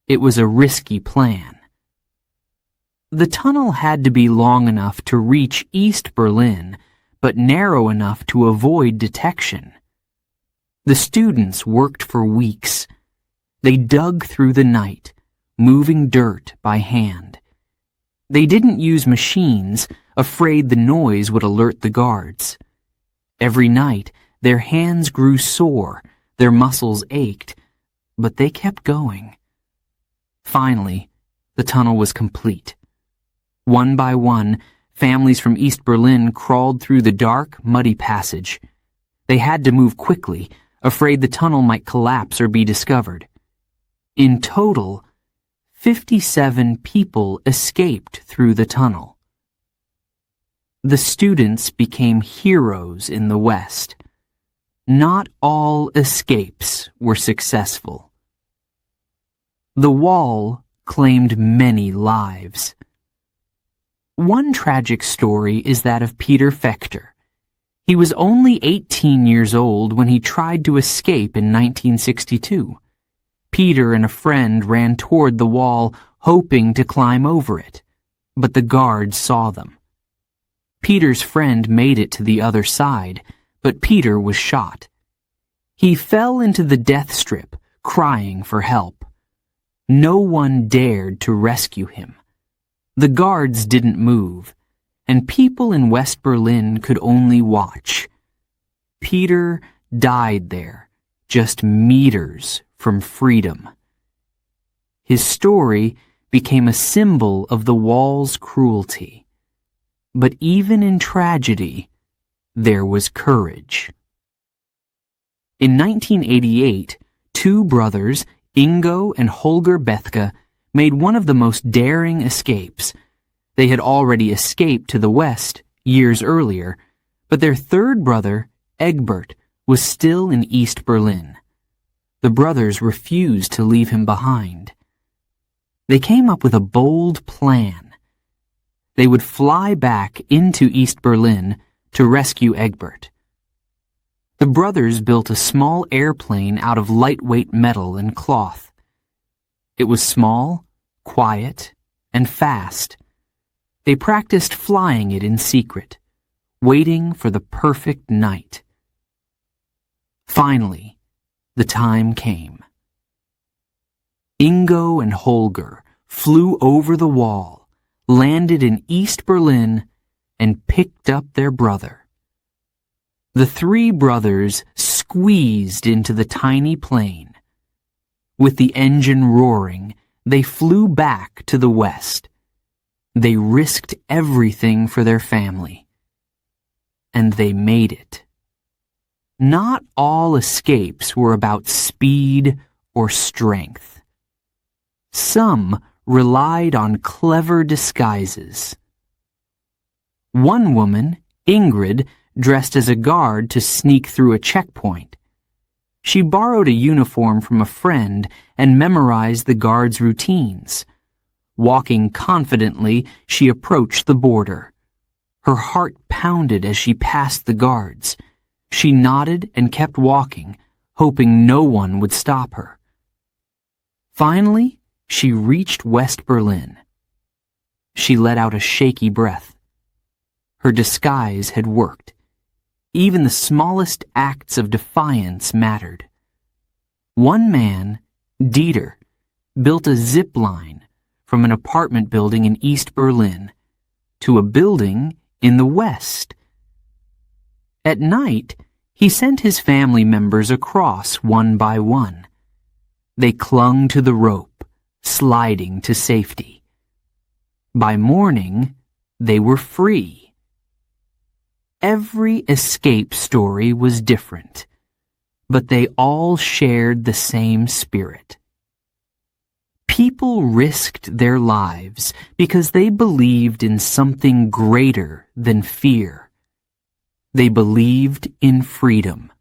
It was a risky plan. The tunnel had to be long enough to reach East Berlin, but narrow enough to avoid detection. The students worked for weeks. They dug through the night, moving dirt by hand. They didn't use machines, afraid the noise would alert the guards. Every night, their hands grew sore, their muscles ached, but they kept going. Finally, the tunnel was complete. One by one, families from East Berlin crawled through the dark, muddy passage. They had to move quickly, afraid the tunnel might collapse or be discovered. In total, 57 people escaped through the tunnel. The students became heroes in the West. Not all escapes were successful. The wall claimed many lives. One tragic story is that of Peter Fechter. He was only 18 years old when he tried to escape in 1962. Peter and a friend ran toward the wall, hoping to climb over it, but the guards saw them. Peter's friend made it to the other side, but Peter was shot. He fell into the death strip, crying for help. No one dared to rescue him. The guards didn't move, and people in West Berlin could only watch. Peter died there, just meters from freedom. His story became a symbol of the wall's cruelty. But even in tragedy, there was courage. In 1988, two brothers, Ingo and Holger Bethke, made one of the most daring escapes. They had already escaped to the west years earlier, but their third brother, Egbert, was still in East Berlin. The brothers refused to leave him behind. They came up with a bold plan. They would fly back into East Berlin to rescue Egbert. The brothers built a small airplane out of lightweight metal and cloth. It was small, quiet, and fast. They practiced flying it in secret, waiting for the perfect night. Finally, the time came. Ingo and Holger flew over the wall, landed in East Berlin, and picked up their brother. The three brothers squeezed into the tiny plane. With the engine roaring, they flew back to the west. They risked everything for their family. And they made it. Not all escapes were about speed or strength. Some relied on clever disguises. One woman, Ingrid, dressed as a guard to sneak through a checkpoint. She borrowed a uniform from a friend and memorized the guards' routines. Walking confidently, she approached the border. Her heart pounded as she passed the guards. She nodded and kept walking, hoping no one would stop her. Finally, she reached West Berlin. She let out a shaky breath. Her disguise had worked. Even the smallest acts of defiance mattered. One man, Dieter, built a zip line from an apartment building in East Berlin to a building in the West. At night, he sent his family members across one by one. They clung to the rope, sliding to safety. By morning, they were free. Every escape story was different, but they all shared the same spirit. People risked their lives because they believed in something greater than fear. They believed in freedom.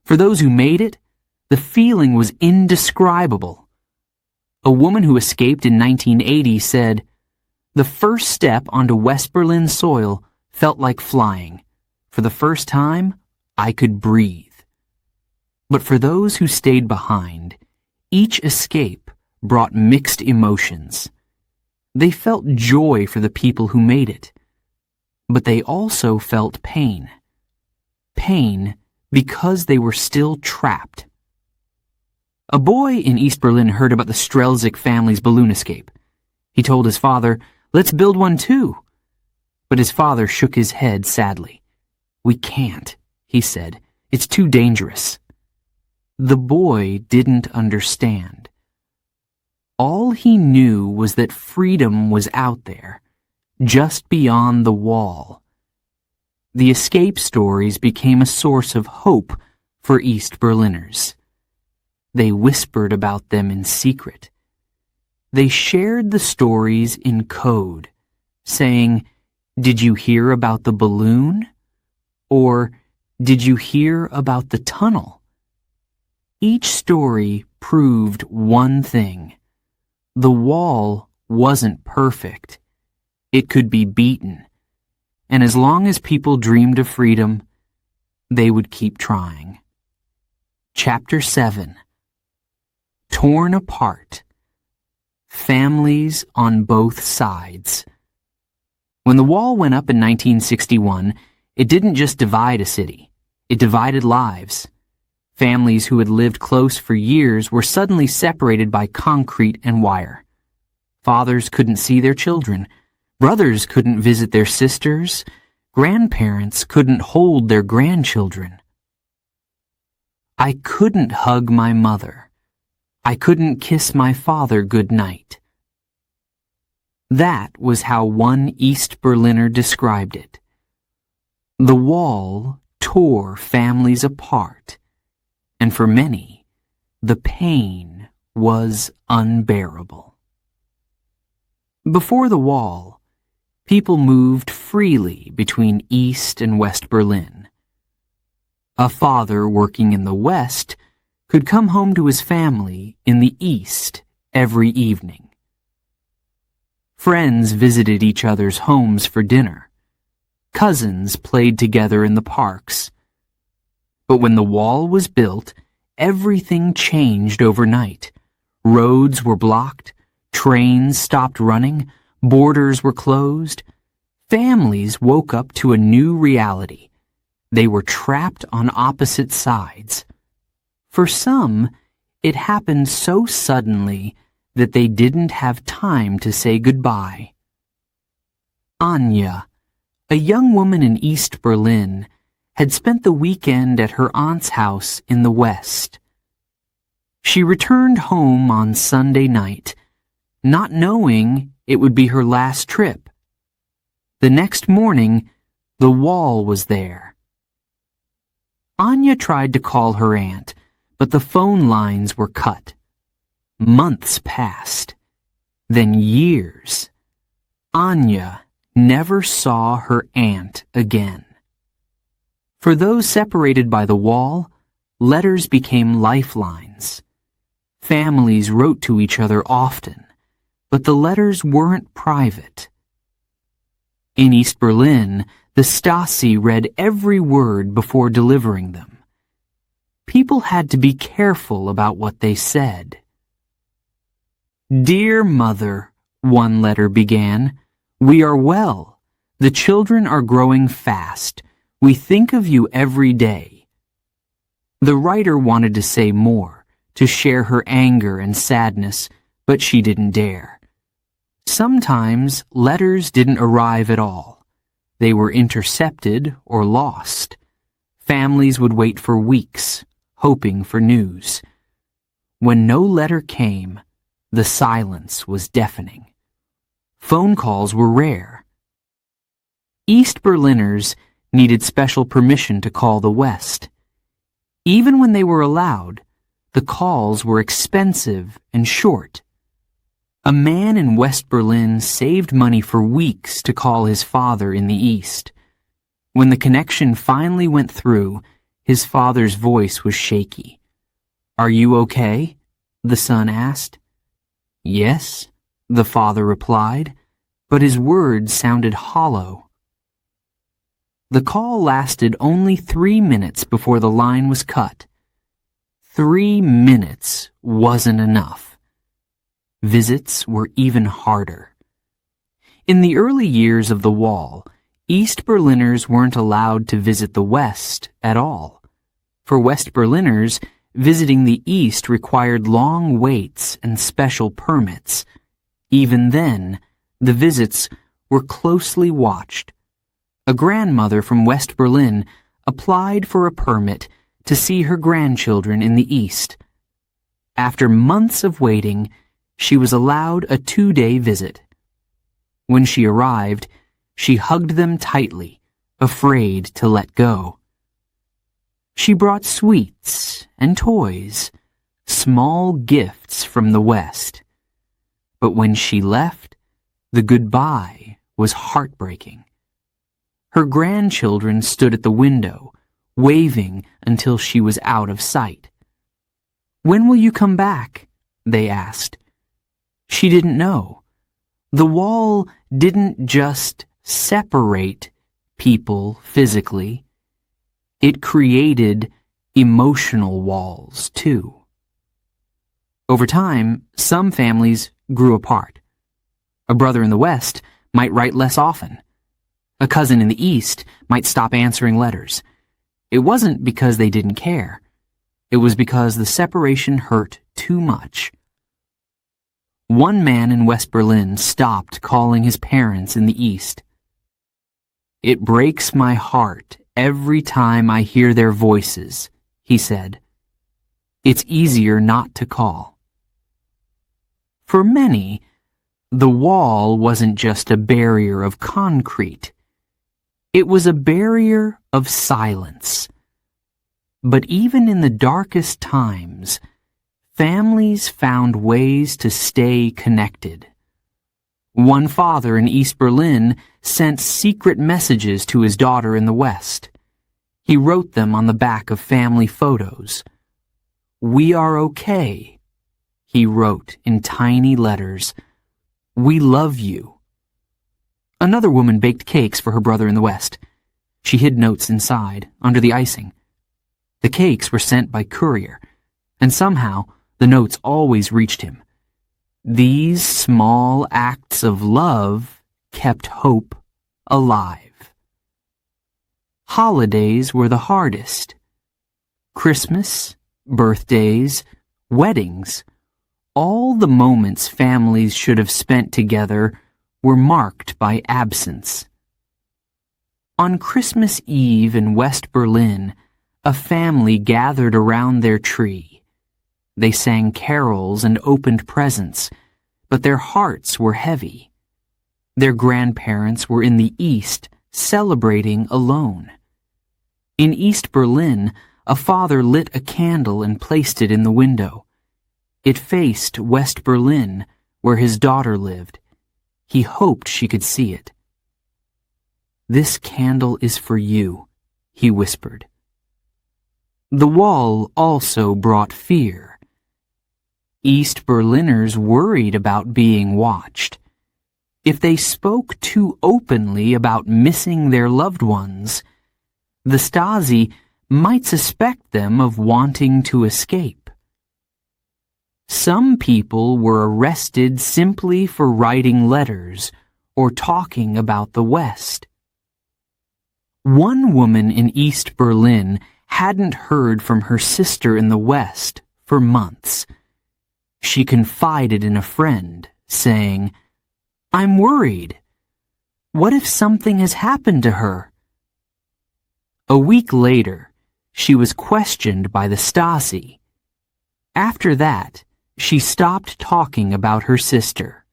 For those who made it, the feeling was indescribable. A woman who escaped in 1980 said, "The first step onto West Berlin soil felt like flying. For the first time, I could breathe." But for those who stayed behind, each escape brought mixed emotions. They felt joy for the people who made it, but they also felt pain. Pain because they were still trapped. A boy in East Berlin heard about the Strelzik family's balloon escape. He told his father, "Let's build one too." But his father shook his head sadly. "We can't," he said. "It's too dangerous." The boy didn't understand. All he knew was that freedom was out there, just beyond the wall. The escape stories became a source of hope for East Berliners. They whispered about them in secret. They shared the stories in code, saying, "Did you hear about the balloon?" Or, "Did you hear about the tunnel?" Each story proved one thing. The wall wasn't perfect. It could be beaten. And as long as people dreamed of freedom, they would keep trying. Chapter 7. Torn Apart. Families on Both Sides. When the wall went up in 1961, it didn't just divide a city. It divided lives. Families who had lived close for years were suddenly separated by concrete and wire. Fathers couldn't see their children. Brothers couldn't visit their sisters. Grandparents couldn't hold their grandchildren. I couldn't hug my mother. I couldn't kiss my father good night. That was how one East Berliner described it. The wall tore families apart, and for many, the pain was unbearable. Before the wall, people moved freely between East and West Berlin. A father working in the West could come home to his family in the East every evening. Friends visited each other's homes for dinner. Cousins played together in the parks. But when the wall was built, everything changed overnight. Roads were blocked, trains stopped running, borders were closed. Families woke up to a new reality. They were trapped on opposite sides. For some, it happened so suddenly that they didn't have time to say goodbye. Anya, a young woman in East Berlin, had spent the weekend at her aunt's house in the West. She returned home on Sunday night, not knowing it would be her last trip. The next morning, the wall was there. Anya tried to call her aunt, but the phone lines were cut. Months passed, then years. Anya never saw her aunt again. For those separated by the wall, letters became lifelines. Families wrote to each other often, but the letters weren't private. In East Berlin, the Stasi read every word before delivering them. People had to be careful about what they said. "Dear Mother," one letter began, "we are well. The children are growing fast. We think of you every day." The writer wanted to say more, to share her anger and sadness, but she didn't dare. Sometimes letters didn't arrive at all. They were intercepted or lost. Families would wait for weeks, hoping for news. When no letter came, the silence was deafening. Phone calls were rare. East Berliners needed special permission to call the West. Even when they were allowed, the calls were expensive and short. A man in West Berlin saved money for weeks to call his father in the East. When the connection finally went through, his father's voice was shaky. "Are you okay?" the son asked. "Yes," the father replied, but his words sounded hollow. The call lasted only 3 minutes before the line was cut. 3 minutes wasn't enough. Visits were even harder. In the early years of the wall, East Berliners weren't allowed to visit the West at all. For West Berliners, visiting the East required long waits and special permits. Even then, the visits were closely watched. A grandmother from West Berlin applied for a permit to see her grandchildren in the East. After months of waiting, she was allowed a 2-day visit. When she arrived, she hugged them tightly, afraid to let go. She brought sweets and toys, small gifts from the West. But when she left, the goodbye was heartbreaking. Her grandchildren stood at the window, waving until she was out of sight. "When will you come back?" they asked. She didn't know. The wall didn't just separate people physically. It created emotional walls, too. Over time, some families grew apart. A brother in the West might write less often. A cousin in the East might stop answering letters. It wasn't because they didn't care. It was because the separation hurt too much. One man in West Berlin stopped calling his parents in the East. "It breaks my heart every time I hear their voices," he said. "It's easier not to call." For many, the wall wasn't just a barrier of concrete. It was a barrier of silence. But even in the darkest times, families found ways to stay connected. One father in East Berlin sent secret messages to his daughter in the West. He wrote them on the back of family photos. "We are okay," he wrote in tiny letters. "We love you." Another woman baked cakes for her brother in the West. She hid notes inside, under the icing. The cakes were sent by courier, and somehow the notes always reached him. These small acts of love kept hope alive. Holidays were the hardest. Christmas, birthdays, weddings, all the moments families should have spent together were marked by absence. On Christmas Eve in West Berlin, a family gathered around their tree. They sang carols and opened presents, but their hearts were heavy. Their grandparents were in the East, celebrating alone. In East Berlin, a father lit a candle and placed it in the window. It faced West Berlin, where his daughter lived. He hoped she could see it. "This candle is for you," he whispered. The wall also brought fear. East Berliners worried about being watched. If they spoke too openly about missing their loved ones, the Stasi might suspect them of wanting to escape. Some people were arrested simply for writing letters or talking about the West. One woman in East Berlin hadn't heard from her sister in the West for months. She confided in a friend, saying, "I'm worried. What if something has happened to her?" A week later, she was questioned by the Stasi. After that, she stopped talking about her sister.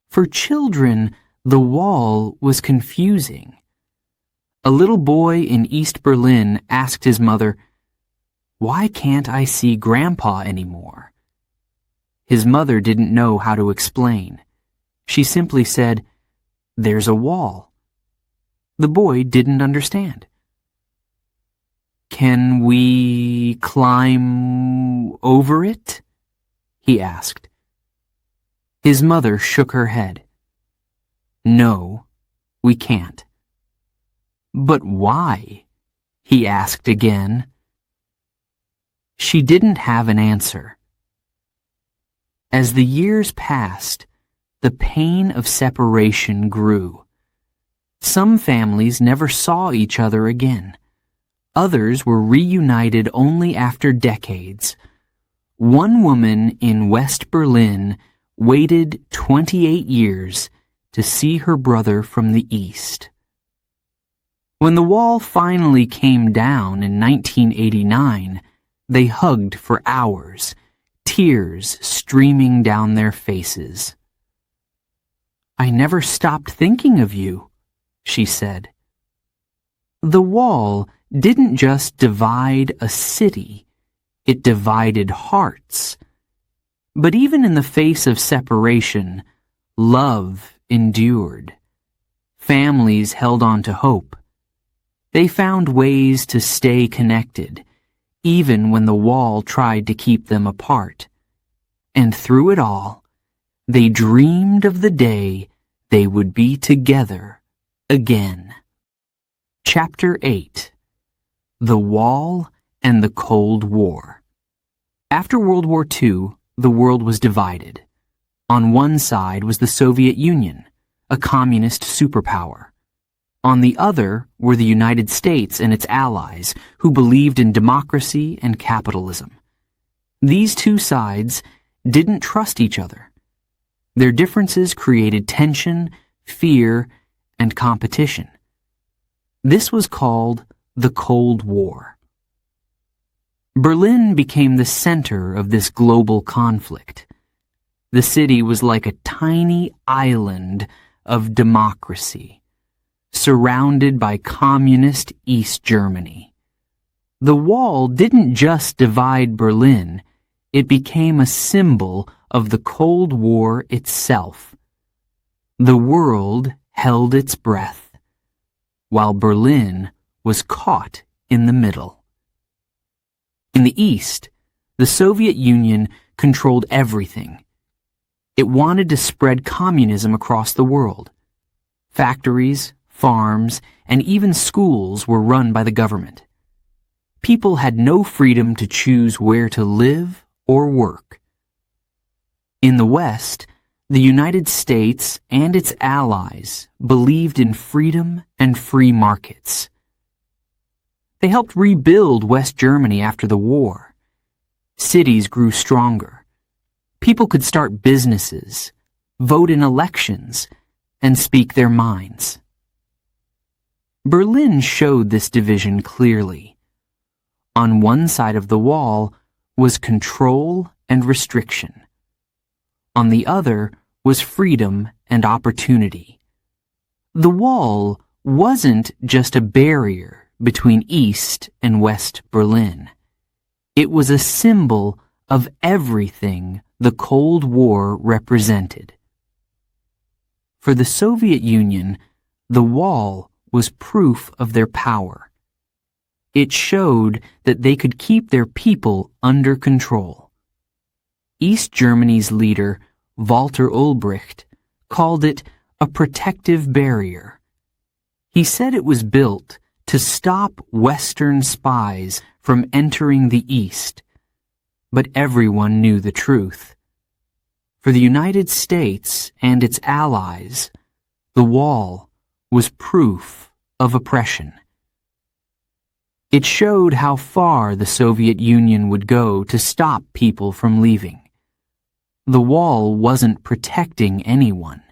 For children, the wall was confusing. A little boy in East Berlin asked his mother, "Why can't I see Grandpa anymore?" His mother didn't know how to explain. She simply said, "There's a wall." The boy didn't understand. "Can we climb over it?" he asked. His mother shook her head. "No, we can't." "But why?" he asked again. She didn't have an answer. As the years passed, the pain of separation grew. Some families never saw each other again. Others were reunited only after decades. One woman in West Berlin waited 28 years to see her brother from the East. When the wall finally came down in 1989, they hugged for hours, tears streaming down their faces. "I never stopped thinking of you," she said. The wall didn't just divide a city, it divided hearts. But even in the face of separation, love endured. Families held on to hope. They found ways to stay connected, even when the wall tried to keep them apart. And through it all, they dreamed of the day they would be together again. Chapter 8. The Wall and the Cold War. After World War II, the world was divided. On one side was the Soviet Union, a communist superpower. On the other were the United States and its allies, who believed in democracy and capitalism. These two sides didn't trust each other. Their differences created tension, fear, and competition. This was called the Cold War. Berlin became the center of this global conflict. The city was like a tiny island of democracy, surrounded by communist East Germany. The wall didn't just divide Berlin, it became a symbol of the Cold War itself. The world held its breath, while Berlin was caught in the middle. In the East, the Soviet Union controlled everything. It wanted to spread communism across the world. Factories, farms, and even schools were run by the government. People had no freedom to choose where to live or work. In the West, the United States and its allies believed in freedom and free markets. They helped rebuild West Germany after the war. Cities grew stronger. People could start businesses, vote in elections, and speak their minds. Berlin showed this division clearly. On one side of the wall was control and restriction. On the other was freedom and opportunity. The wall wasn't just a barrier between East and West Berlin. It was a symbol of everything the Cold War represented. For the Soviet Union, the wall was proof of their power. It showed that they could keep their people under control. East Germany's leader, Walter Ulbricht, called it a protective barrier. He said it was built to stop Western spies from entering the East. But everyone knew the truth. For the United States and its allies, the wall was proof of oppression. It showed how far the Soviet Union would go to stop people from leaving. The wall wasn't protecting anyone.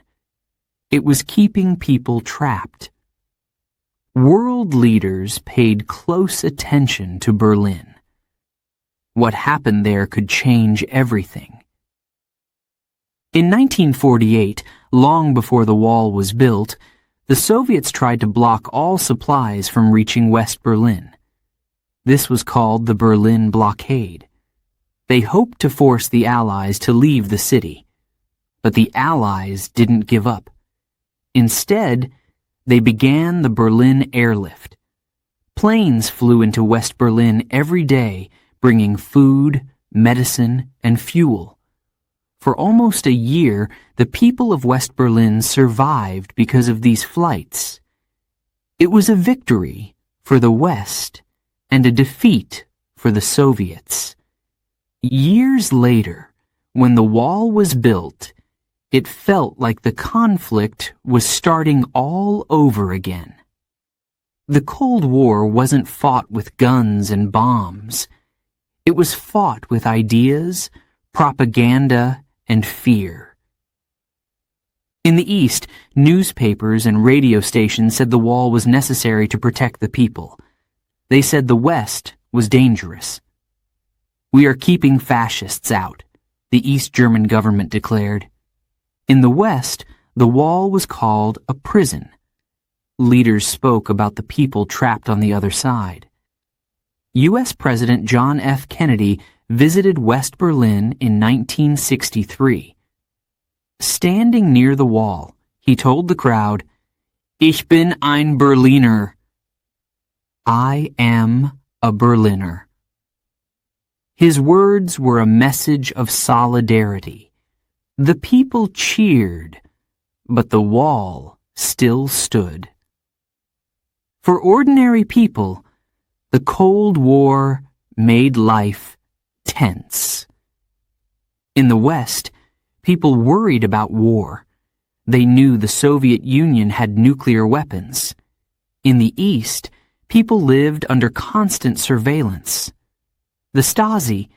It was keeping people trapped. World leaders paid close attention to Berlin. What happened there could change everything. In 1948, long before the wall was built, the Soviets tried to block all supplies from reaching West Berlin. This was called the Berlin Blockade. They hoped to force the Allies to leave the city. But the Allies didn't give up. Instead, they began the Berlin Airlift. Planes flew into West Berlin every day, bringing food, medicine, and fuel. For almost a year, the people of West Berlin survived because of these flights. It was a victory for the West and a defeat for the Soviets. Years later, when the wall was built, it felt like the conflict was starting all over again. The Cold War wasn't fought with guns and bombs. It was fought with ideas, propaganda, and fear. In the East, newspapers and radio stations said the wall was necessary to protect the people. They said the West was dangerous. "We are keeping fascists out," the East German government declared. In the West, the wall was called a prison. Leaders spoke about the people trapped on the other side. U.S. President John F. Kennedy visited West Berlin in 1963. Standing near the wall, he told the crowd, "Ich bin ein Berliner." I am a Berliner. His words were a message of solidarity. The people cheered, but the wall still stood. For ordinary people, the Cold War made life tense. In the West, people worried about war. They knew the Soviet Union had nuclear weapons. In the East, people lived under constant surveillance. The Stasi,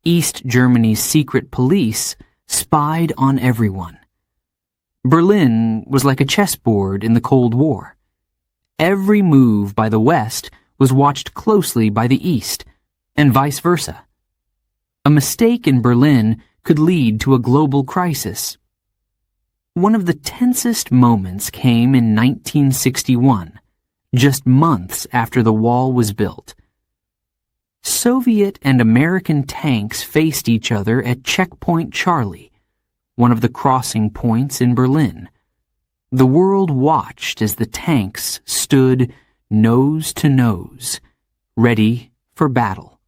East Germany's secret police, spied on everyone. Berlin was like a chessboard in the Cold War. Every move by the West was watched closely by the East, and vice versa. A mistake in Berlin could lead to a global crisis. One of the tensest moments came in 1961, just months after the wall was built. Soviet and American tanks faced each other at Checkpoint Charlie, one of the crossing points in Berlin. The world watched as the tanks stood nose to nose, ready for battle.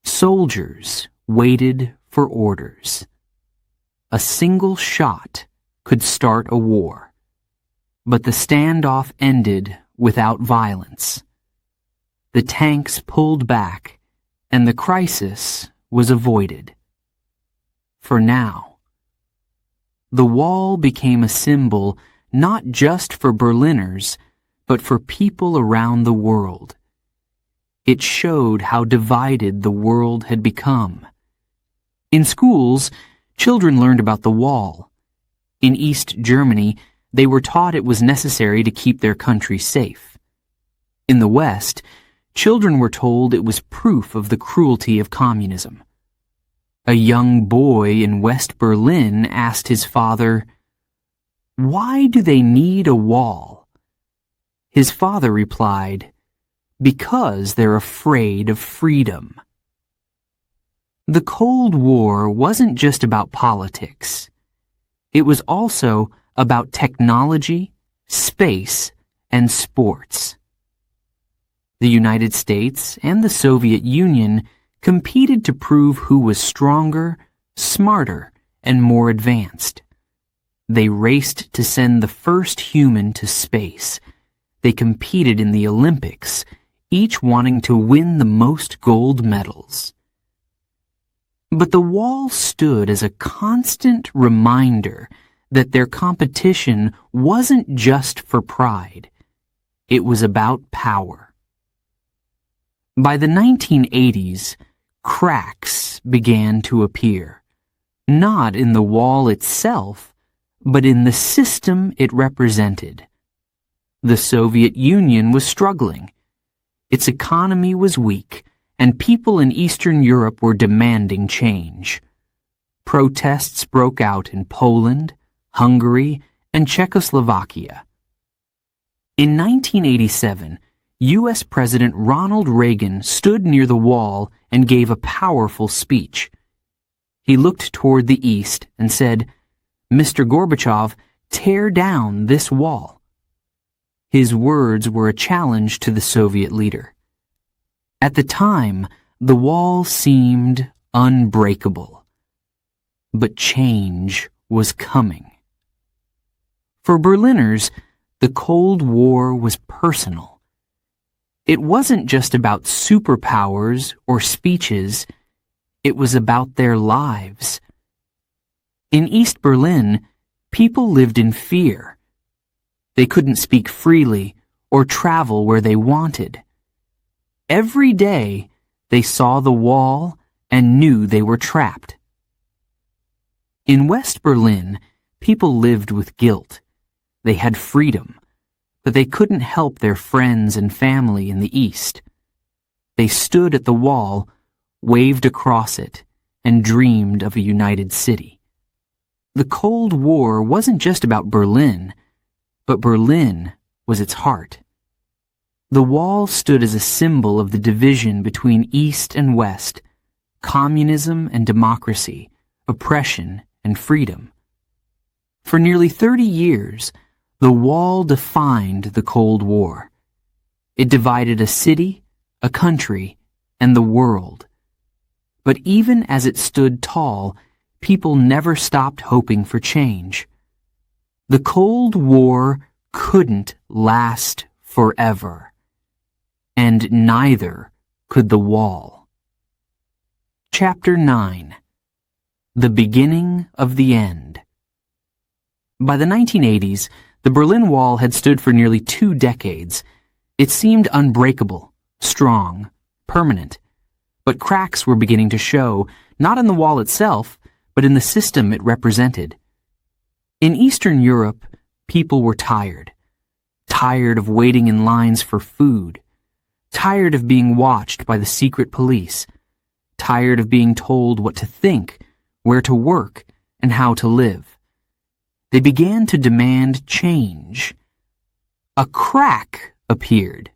Soldiers waited for orders. A single shot could start a war, but the standoff ended without violence. The tanks pulled back, and the crisis was avoided. For now. The wall became a symbol not just for Berliners, but for people around the world. It showed how divided the world had become. In schools, children learned about the wall. In East Germany, they were taught it was necessary to keep their country safe. In the West, children were told it was proof of the cruelty of communism. A young boy in West Berlin asked his father, "Why do they need a wall?" His father replied, "Because they're afraid of freedom." The Cold War wasn't just about politics. It was also about technology, space, and sports. The United States and the Soviet Union competed to prove who was stronger, smarter, and more advanced. They raced to send the first human to space. They competed in the Olympics, each wanting to win the most gold medals. But the wall stood as a constant reminder that their competition wasn't just for pride. It was about power. By the 1980s, cracks began to appear, not in the wall itself, but in the system it represented. The Soviet Union was struggling. Its economy was weak, and people in Eastern Europe were demanding change. Protests broke out in Poland, Hungary, and Czechoslovakia. In 1987, U.S. President Ronald Reagan stood near the wall and gave a powerful speech. He looked toward the east and said, "Mr. Gorbachev, tear down this wall." His words were a challenge to the Soviet leader. At the time, the wall seemed unbreakable. But change was coming. For Berliners, the Cold War was personal. It wasn't just about superpowers or speeches, it was about their lives. In East Berlin, people lived in fear. They couldn't speak freely or travel where they wanted. Every day, they saw the wall and knew they were trapped. In West Berlin, people lived with guilt. They had freedom, but they couldn't help their friends and family in the East. They stood at the wall, waved across it, and dreamed of a united city. The Cold War wasn't just about Berlin, but Berlin was its heart. The wall stood as a symbol of the division between East and West, communism and democracy, oppression and freedom. For nearly 30 years, the wall defined the Cold War. It divided a city, a country, and the world. But even as it stood tall, people never stopped hoping for change. The Cold War couldn't last forever, and neither could the wall. Chapter 9. The Beginning of the End. By the 1980s, the Berlin Wall had stood for nearly 2 decades. It seemed unbreakable, strong, permanent. But cracks were beginning to show, not in the wall itself, but in the system it represented. In Eastern Europe, people were tired. Tired of waiting in lines for food. Tired of being watched by the secret police. Tired of being told what to think, where to work, and how to live. They began to demand change. A crack appeared.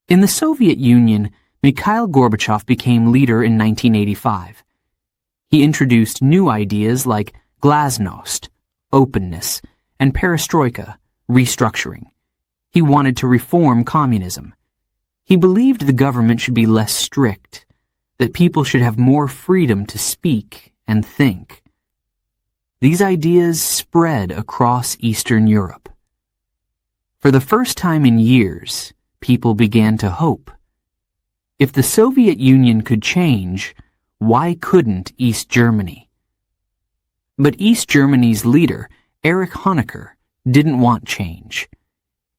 In the Soviet Union, Mikhail Gorbachev became leader in 1985. He introduced new ideas like glasnost, openness, and perestroika, restructuring. He wanted to reform communism. He believed the government should be less strict, that people should have more freedom to speak and think. These ideas spread across Eastern Europe. For the first time in years, people began to hope. If the Soviet Union could change, why couldn't East Germany? But East Germany's leader, Erich Honecker, didn't want change.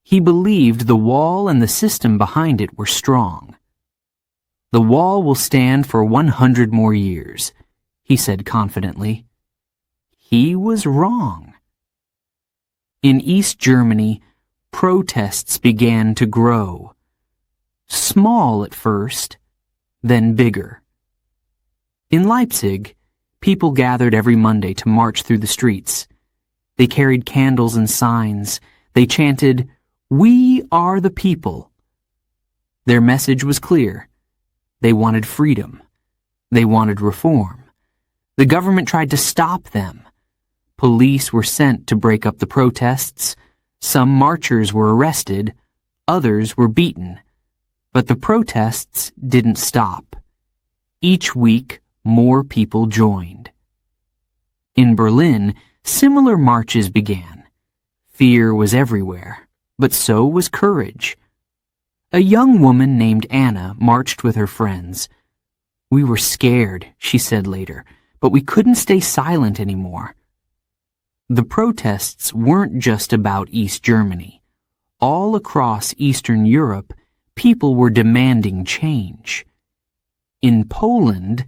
He believed the wall and the system behind it were strong. The wall will stand for 100 more years, he said confidently. He was wrong. In East Germany, protests began to grow. Small at first, then bigger. In Leipzig, people gathered every Monday to march through the streets. They carried candles and signs. They chanted, "We are the people." Their message was clear. They wanted freedom. They wanted reform. The government tried to stop them. Police were sent to break up the protests. Some marchers were arrested. Others were beaten. But the protests didn't stop. Each week, more people joined. In Berlin, similar marches began. Fear was everywhere, but so was courage. A young woman named Anna marched with her friends. "We were scared," she said later, "but we couldn't stay silent anymore." The protests weren't just about East Germany. All across Eastern Europe, people were demanding change. In Poland,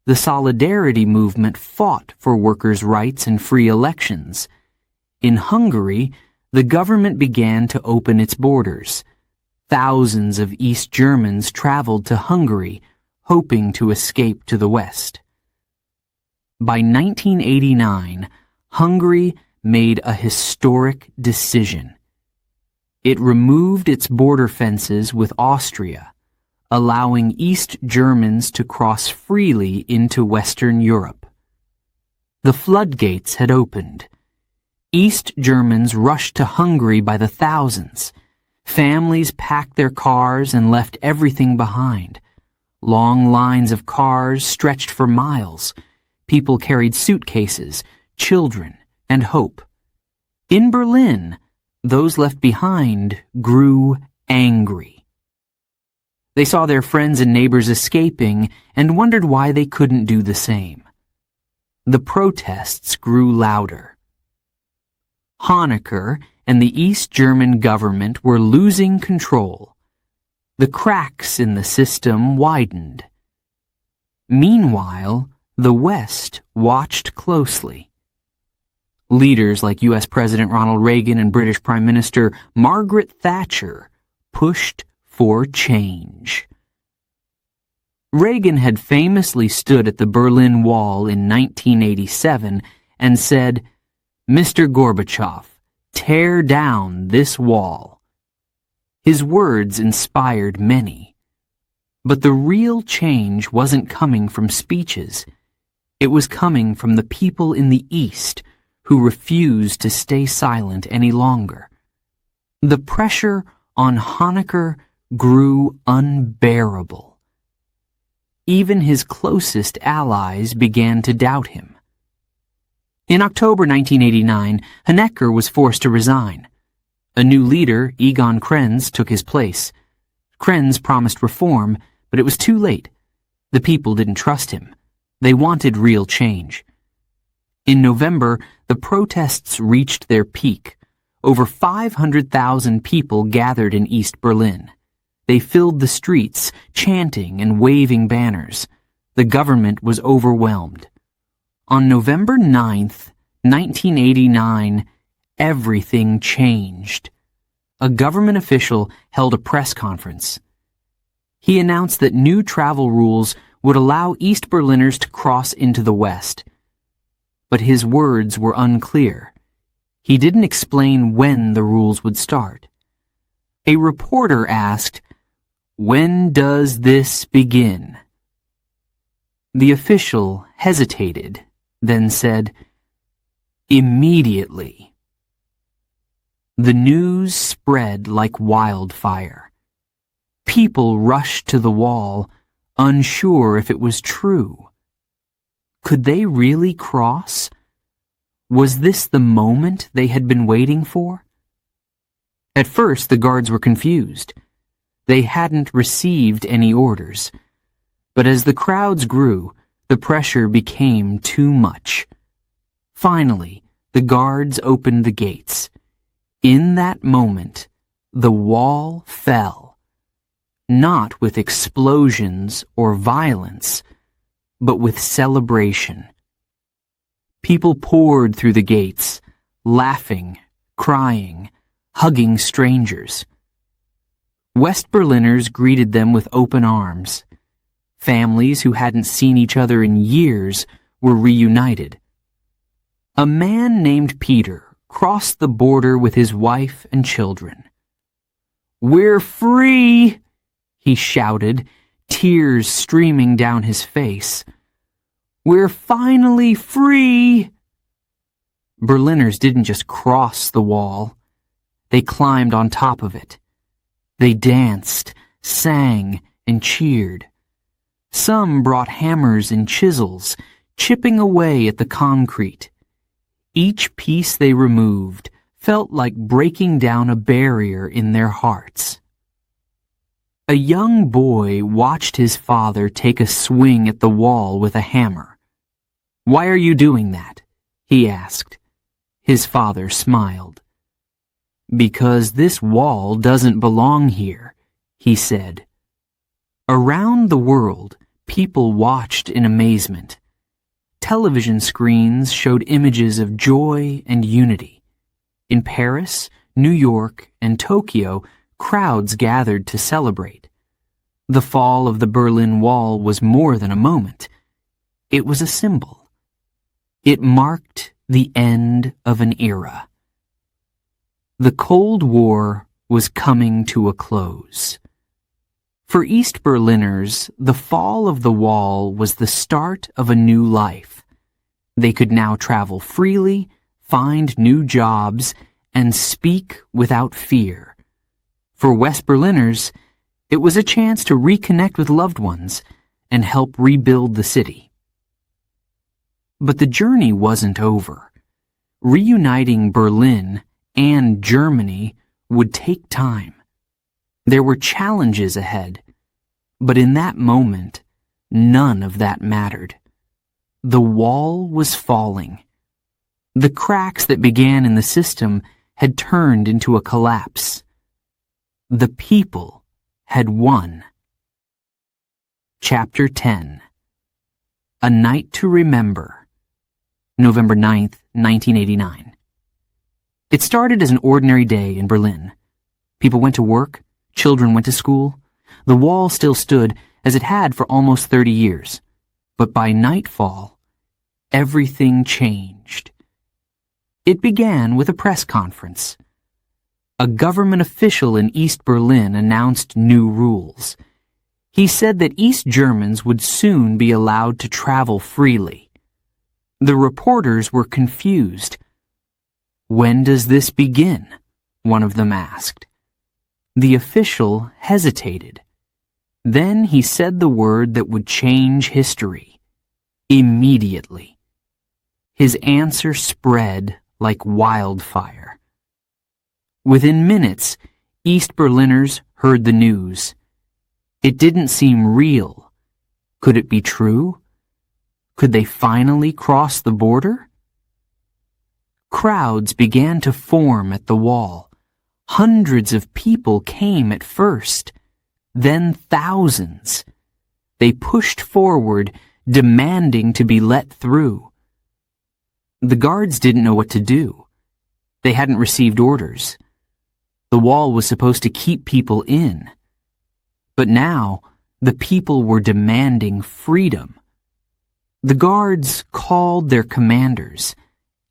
the Solidarity movement fought for workers' rights and free elections. In Hungary, the government began to open its borders. Thousands of East Germans traveled to Hungary, hoping to escape to the West. By 1989, Hungary made a historic decision. It removed its border fences with Austria, allowing East Germans to cross freely into Western Europe. The floodgates had opened. East Germans rushed to Hungary by the thousands. Families packed their cars and left everything behind. Long lines of cars stretched for miles. People carried suitcases, children, and hope. In Berlin, those left behind grew angry. They saw their friends and neighbors escaping and wondered why they couldn't do the same. The protests grew louder. Honecker and the East German government were losing control. The cracks in the system widened. Meanwhile, the West watched closely. Leaders like U.S. President Ronald Reagan and British Prime Minister Margaret Thatcher pushed for change. Reagan had famously stood at the Berlin Wall in 1987 and said, "Mr. Gorbachev, tear down this wall." His words inspired many. But the real change wasn't coming from speeches. It was coming from the people in the East who refused to stay silent any longer. The pressure on Honecker grew unbearable. Even his closest allies began to doubt him. In October 1989, Honecker was forced to resign. A new leader, Egon Krenz, took his place. Krenz promised reform, but it was too late. The people didn't trust him. They wanted real change. In November, the protests reached their peak. Over 500,000 people gathered in East Berlin. They filled the streets, chanting and waving banners. The government was overwhelmed. On November 9th, 1989, everything changed. A government official held a press conference. He announced that new travel rules would allow East Berliners to cross into the West. But his words were unclear. He didn't explain when the rules would start. A reporter asked, "When does this begin?" The official hesitated, then said, "Immediately." The news spread like wildfire. People rushed to the wall, unsure if it was true. Could they really cross? Was this the moment they had been waiting for? At first, the guards were confused. They hadn't received any orders. But as the crowds grew, the pressure became too much. Finally, the guards opened the gates. In that moment, the wall fell. Not with explosions or violence, but with celebration. People poured through the gates, laughing, crying, hugging strangers. West Berliners greeted them with open arms. Families who hadn't seen each other in years were reunited. A man named Peter crossed the border with his wife and children. "We're free!" he shouted, tears streaming down his face. "We're finally free!" Berliners didn't just cross the wall. They climbed on top of it. They danced, sang, and cheered. Some brought hammers and chisels, chipping away at the concrete. Each piece they removed felt like breaking down a barrier in their hearts. A young boy watched his father take a swing at the wall with a hammer. "Why are you doing that?" he asked. His father smiled. "Because this wall doesn't belong here," he said. Around the world, people watched in amazement. Television screens showed images of joy and unity. In Paris, New York, and Tokyo, crowds gathered to celebrate. The fall of the Berlin Wall was more than a moment. It was a symbol. It marked the end of an era. The Cold War was coming to a close. For East Berliners, the fall of the wall was the start of a new life. They could now travel freely, find new jobs, and speak without fear. For West Berliners, it was a chance to reconnect with loved ones and help rebuild the city. But the journey wasn't over. Reuniting Berlin and Germany would take time. There were challenges ahead, but in that moment, none of that mattered. The wall was falling. The cracks that began in the system had turned into a collapse. The people had won. Chapter 10. A Night to Remember. November 9th, 1989. It started as an ordinary day in Berlin. People went to work, children went to school. The wall still stood as it had for almost 30 years. But by nightfall, everything changed. It began with a press conference. A government official in East Berlin announced new rules. He said that East Germans would soon be allowed to travel freely. The reporters were confused. "When does this begin?" one of them asked. The official hesitated. Then he said the word that would change history. Immediately. His answer spread like wildfire. Within minutes, East Berliners heard the news. It didn't seem real. Could it be true? Could they finally cross the border? Crowds began to form at the wall. Hundreds of people came at first, then thousands. They pushed forward, demanding to be let through. The guards didn't know what to do. They hadn't received orders. The wall was supposed to keep people in. But now, the people were demanding freedom. The guards called their commanders,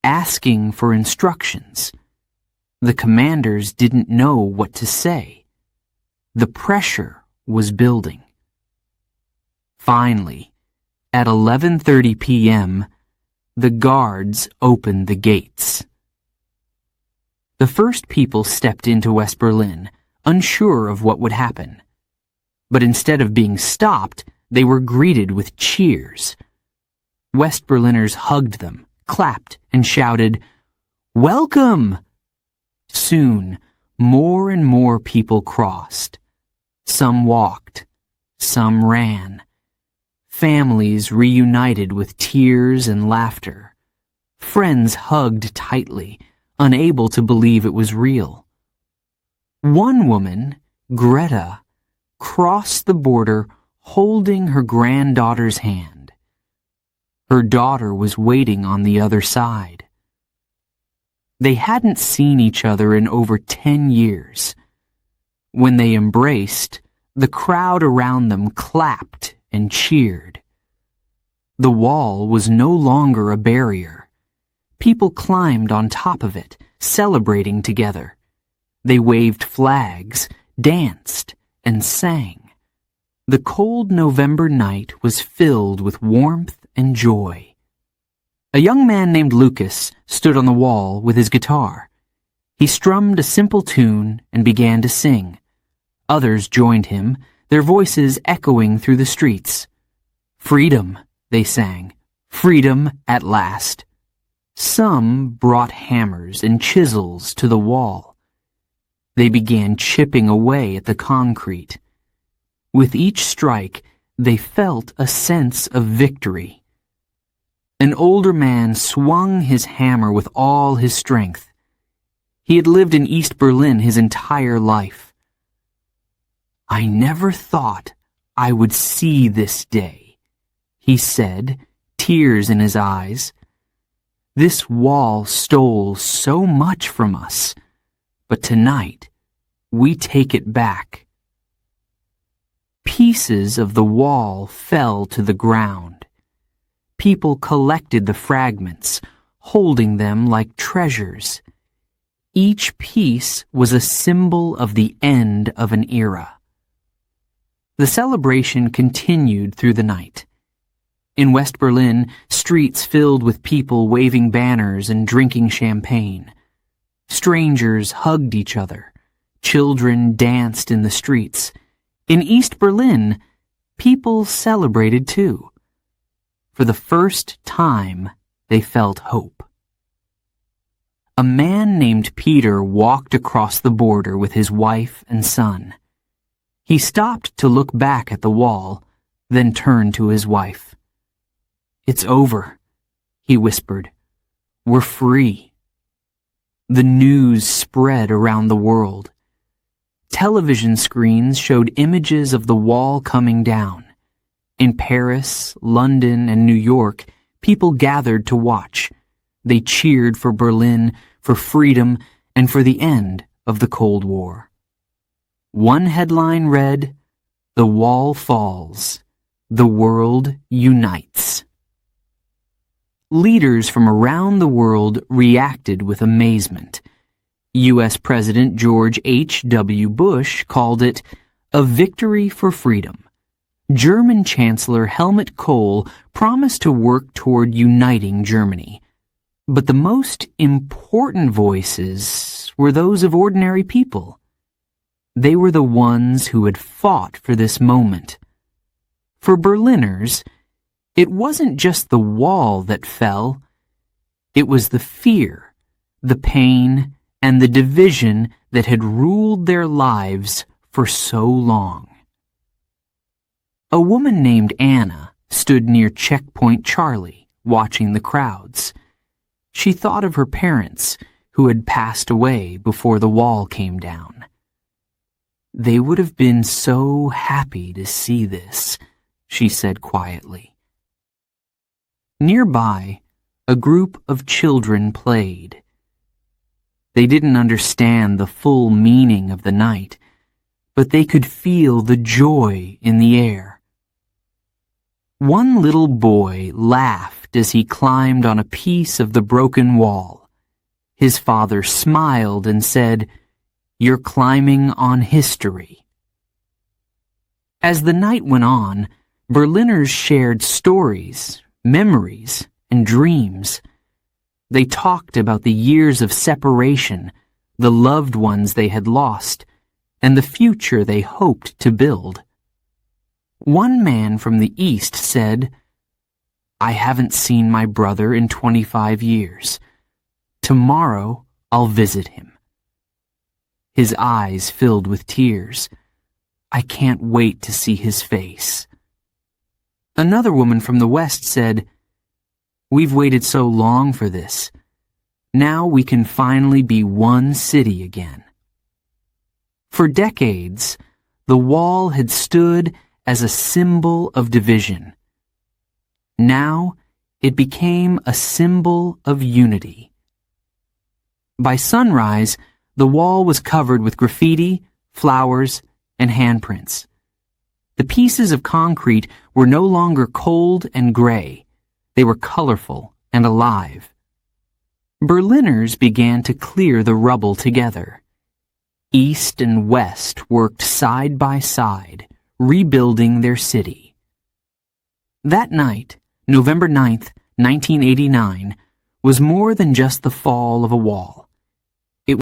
asking for instructions. The commanders didn't know what to say. The pressure was building. Finally, at 11:30 p.m., the guards opened the gates. The first people stepped into West Berlin, unsure of what would happen. But instead of being stopped, they were greeted with cheers. West Berliners hugged them, clapped, and shouted, "Welcome!" Soon, more and more people crossed. Some walked, some ran. Families reunited with tears and laughter. Friends hugged tightly, unable to believe it was real. One woman, Greta, crossed the border holding her granddaughter's hand. Her daughter was waiting on the other side. They hadn't seen each other in over 10 years. When they embraced, the crowd around them clapped and cheered. The wall was no longer a barrier. People climbed on top of it, celebrating together. They waved flags, danced, and sang. The cold November night was filled with warmth and joy. A young man named Lucas stood on the wall with his guitar. He strummed a simple tune and began to sing. Others joined him, their voices echoing through the streets. "Freedom," they sang. "Freedom at last." Some brought hammers and chisels to the wall. They began chipping away at the concrete. With each strike, they felt a sense of victory. An older man swung his hammer with all his strength. He had lived in East Berlin his entire life. "I never thought I would see this day," he said, tears in his eyes. "This wall stole so much from us, but tonight we take it back." Pieces of the wall fell to the ground. People collected the fragments, holding them like treasures. Each piece was a symbol of the end of an era. The celebration continued through the night. In West Berlin, streets filled with people waving banners and drinking champagne. Strangers hugged each other. Children danced in the streets. In East Berlin, people celebrated too. For the first time, they felt hope. A man named Peter walked across the border with his wife and son. He stopped to look back at the wall, then turned to his wife. "It's over," he whispered. "We're free." The news spread around the world. Television screens showed images of the wall coming down. In Paris, London, and New York, people gathered to watch. They cheered for Berlin, for freedom, and for the end of the Cold War. One headline read, "The wall falls. The world unites." Leaders from around the world reacted with amazement. U.S. President George H.W. Bush called it a victory for freedom, German Chancellor Helmut Kohl promised to work toward uniting Germany. But the most important voices were those of ordinary people. They were the ones who had fought for this moment. For Berliners, it wasn't just the wall that fell. It was the fear, the pain, and the division that had ruled their lives for so long. A woman named Anna stood near Checkpoint Charlie, watching the crowds. She thought of her parents, who had passed away before the wall came down. They would have been so happy to see this, she said quietly. Nearby, a group of children played. They didn't understand the full meaning of the night, but they could feel the joy in the air. One little boy laughed as he climbed on a piece of the broken wall. His father smiled and said, "You're climbing on history." As the night went on, Berliners shared stories, memories, and dreams. They talked about the years of separation, the loved ones they had lost, and the future they hoped to build. One man from the East said, "I haven't seen my brother in 25 years. Tomorrow I'll visit him." His eyes filled with tears. "I can't wait to see his face." Another woman from the West said, "We've waited so long for this. Now we can finally be one city again." For decades, the wall had stood as a symbol of division. Now it became a symbol of unity. By sunrise, the wall was covered with graffiti, flowers, and handprints. The pieces of concrete were no longer cold and gray. They were colorful and alive. Berliners began to clear the rubble together. East and West worked side by side, rebuilding their city. That night, November 9th, 1989, was more than just the fall of a wall.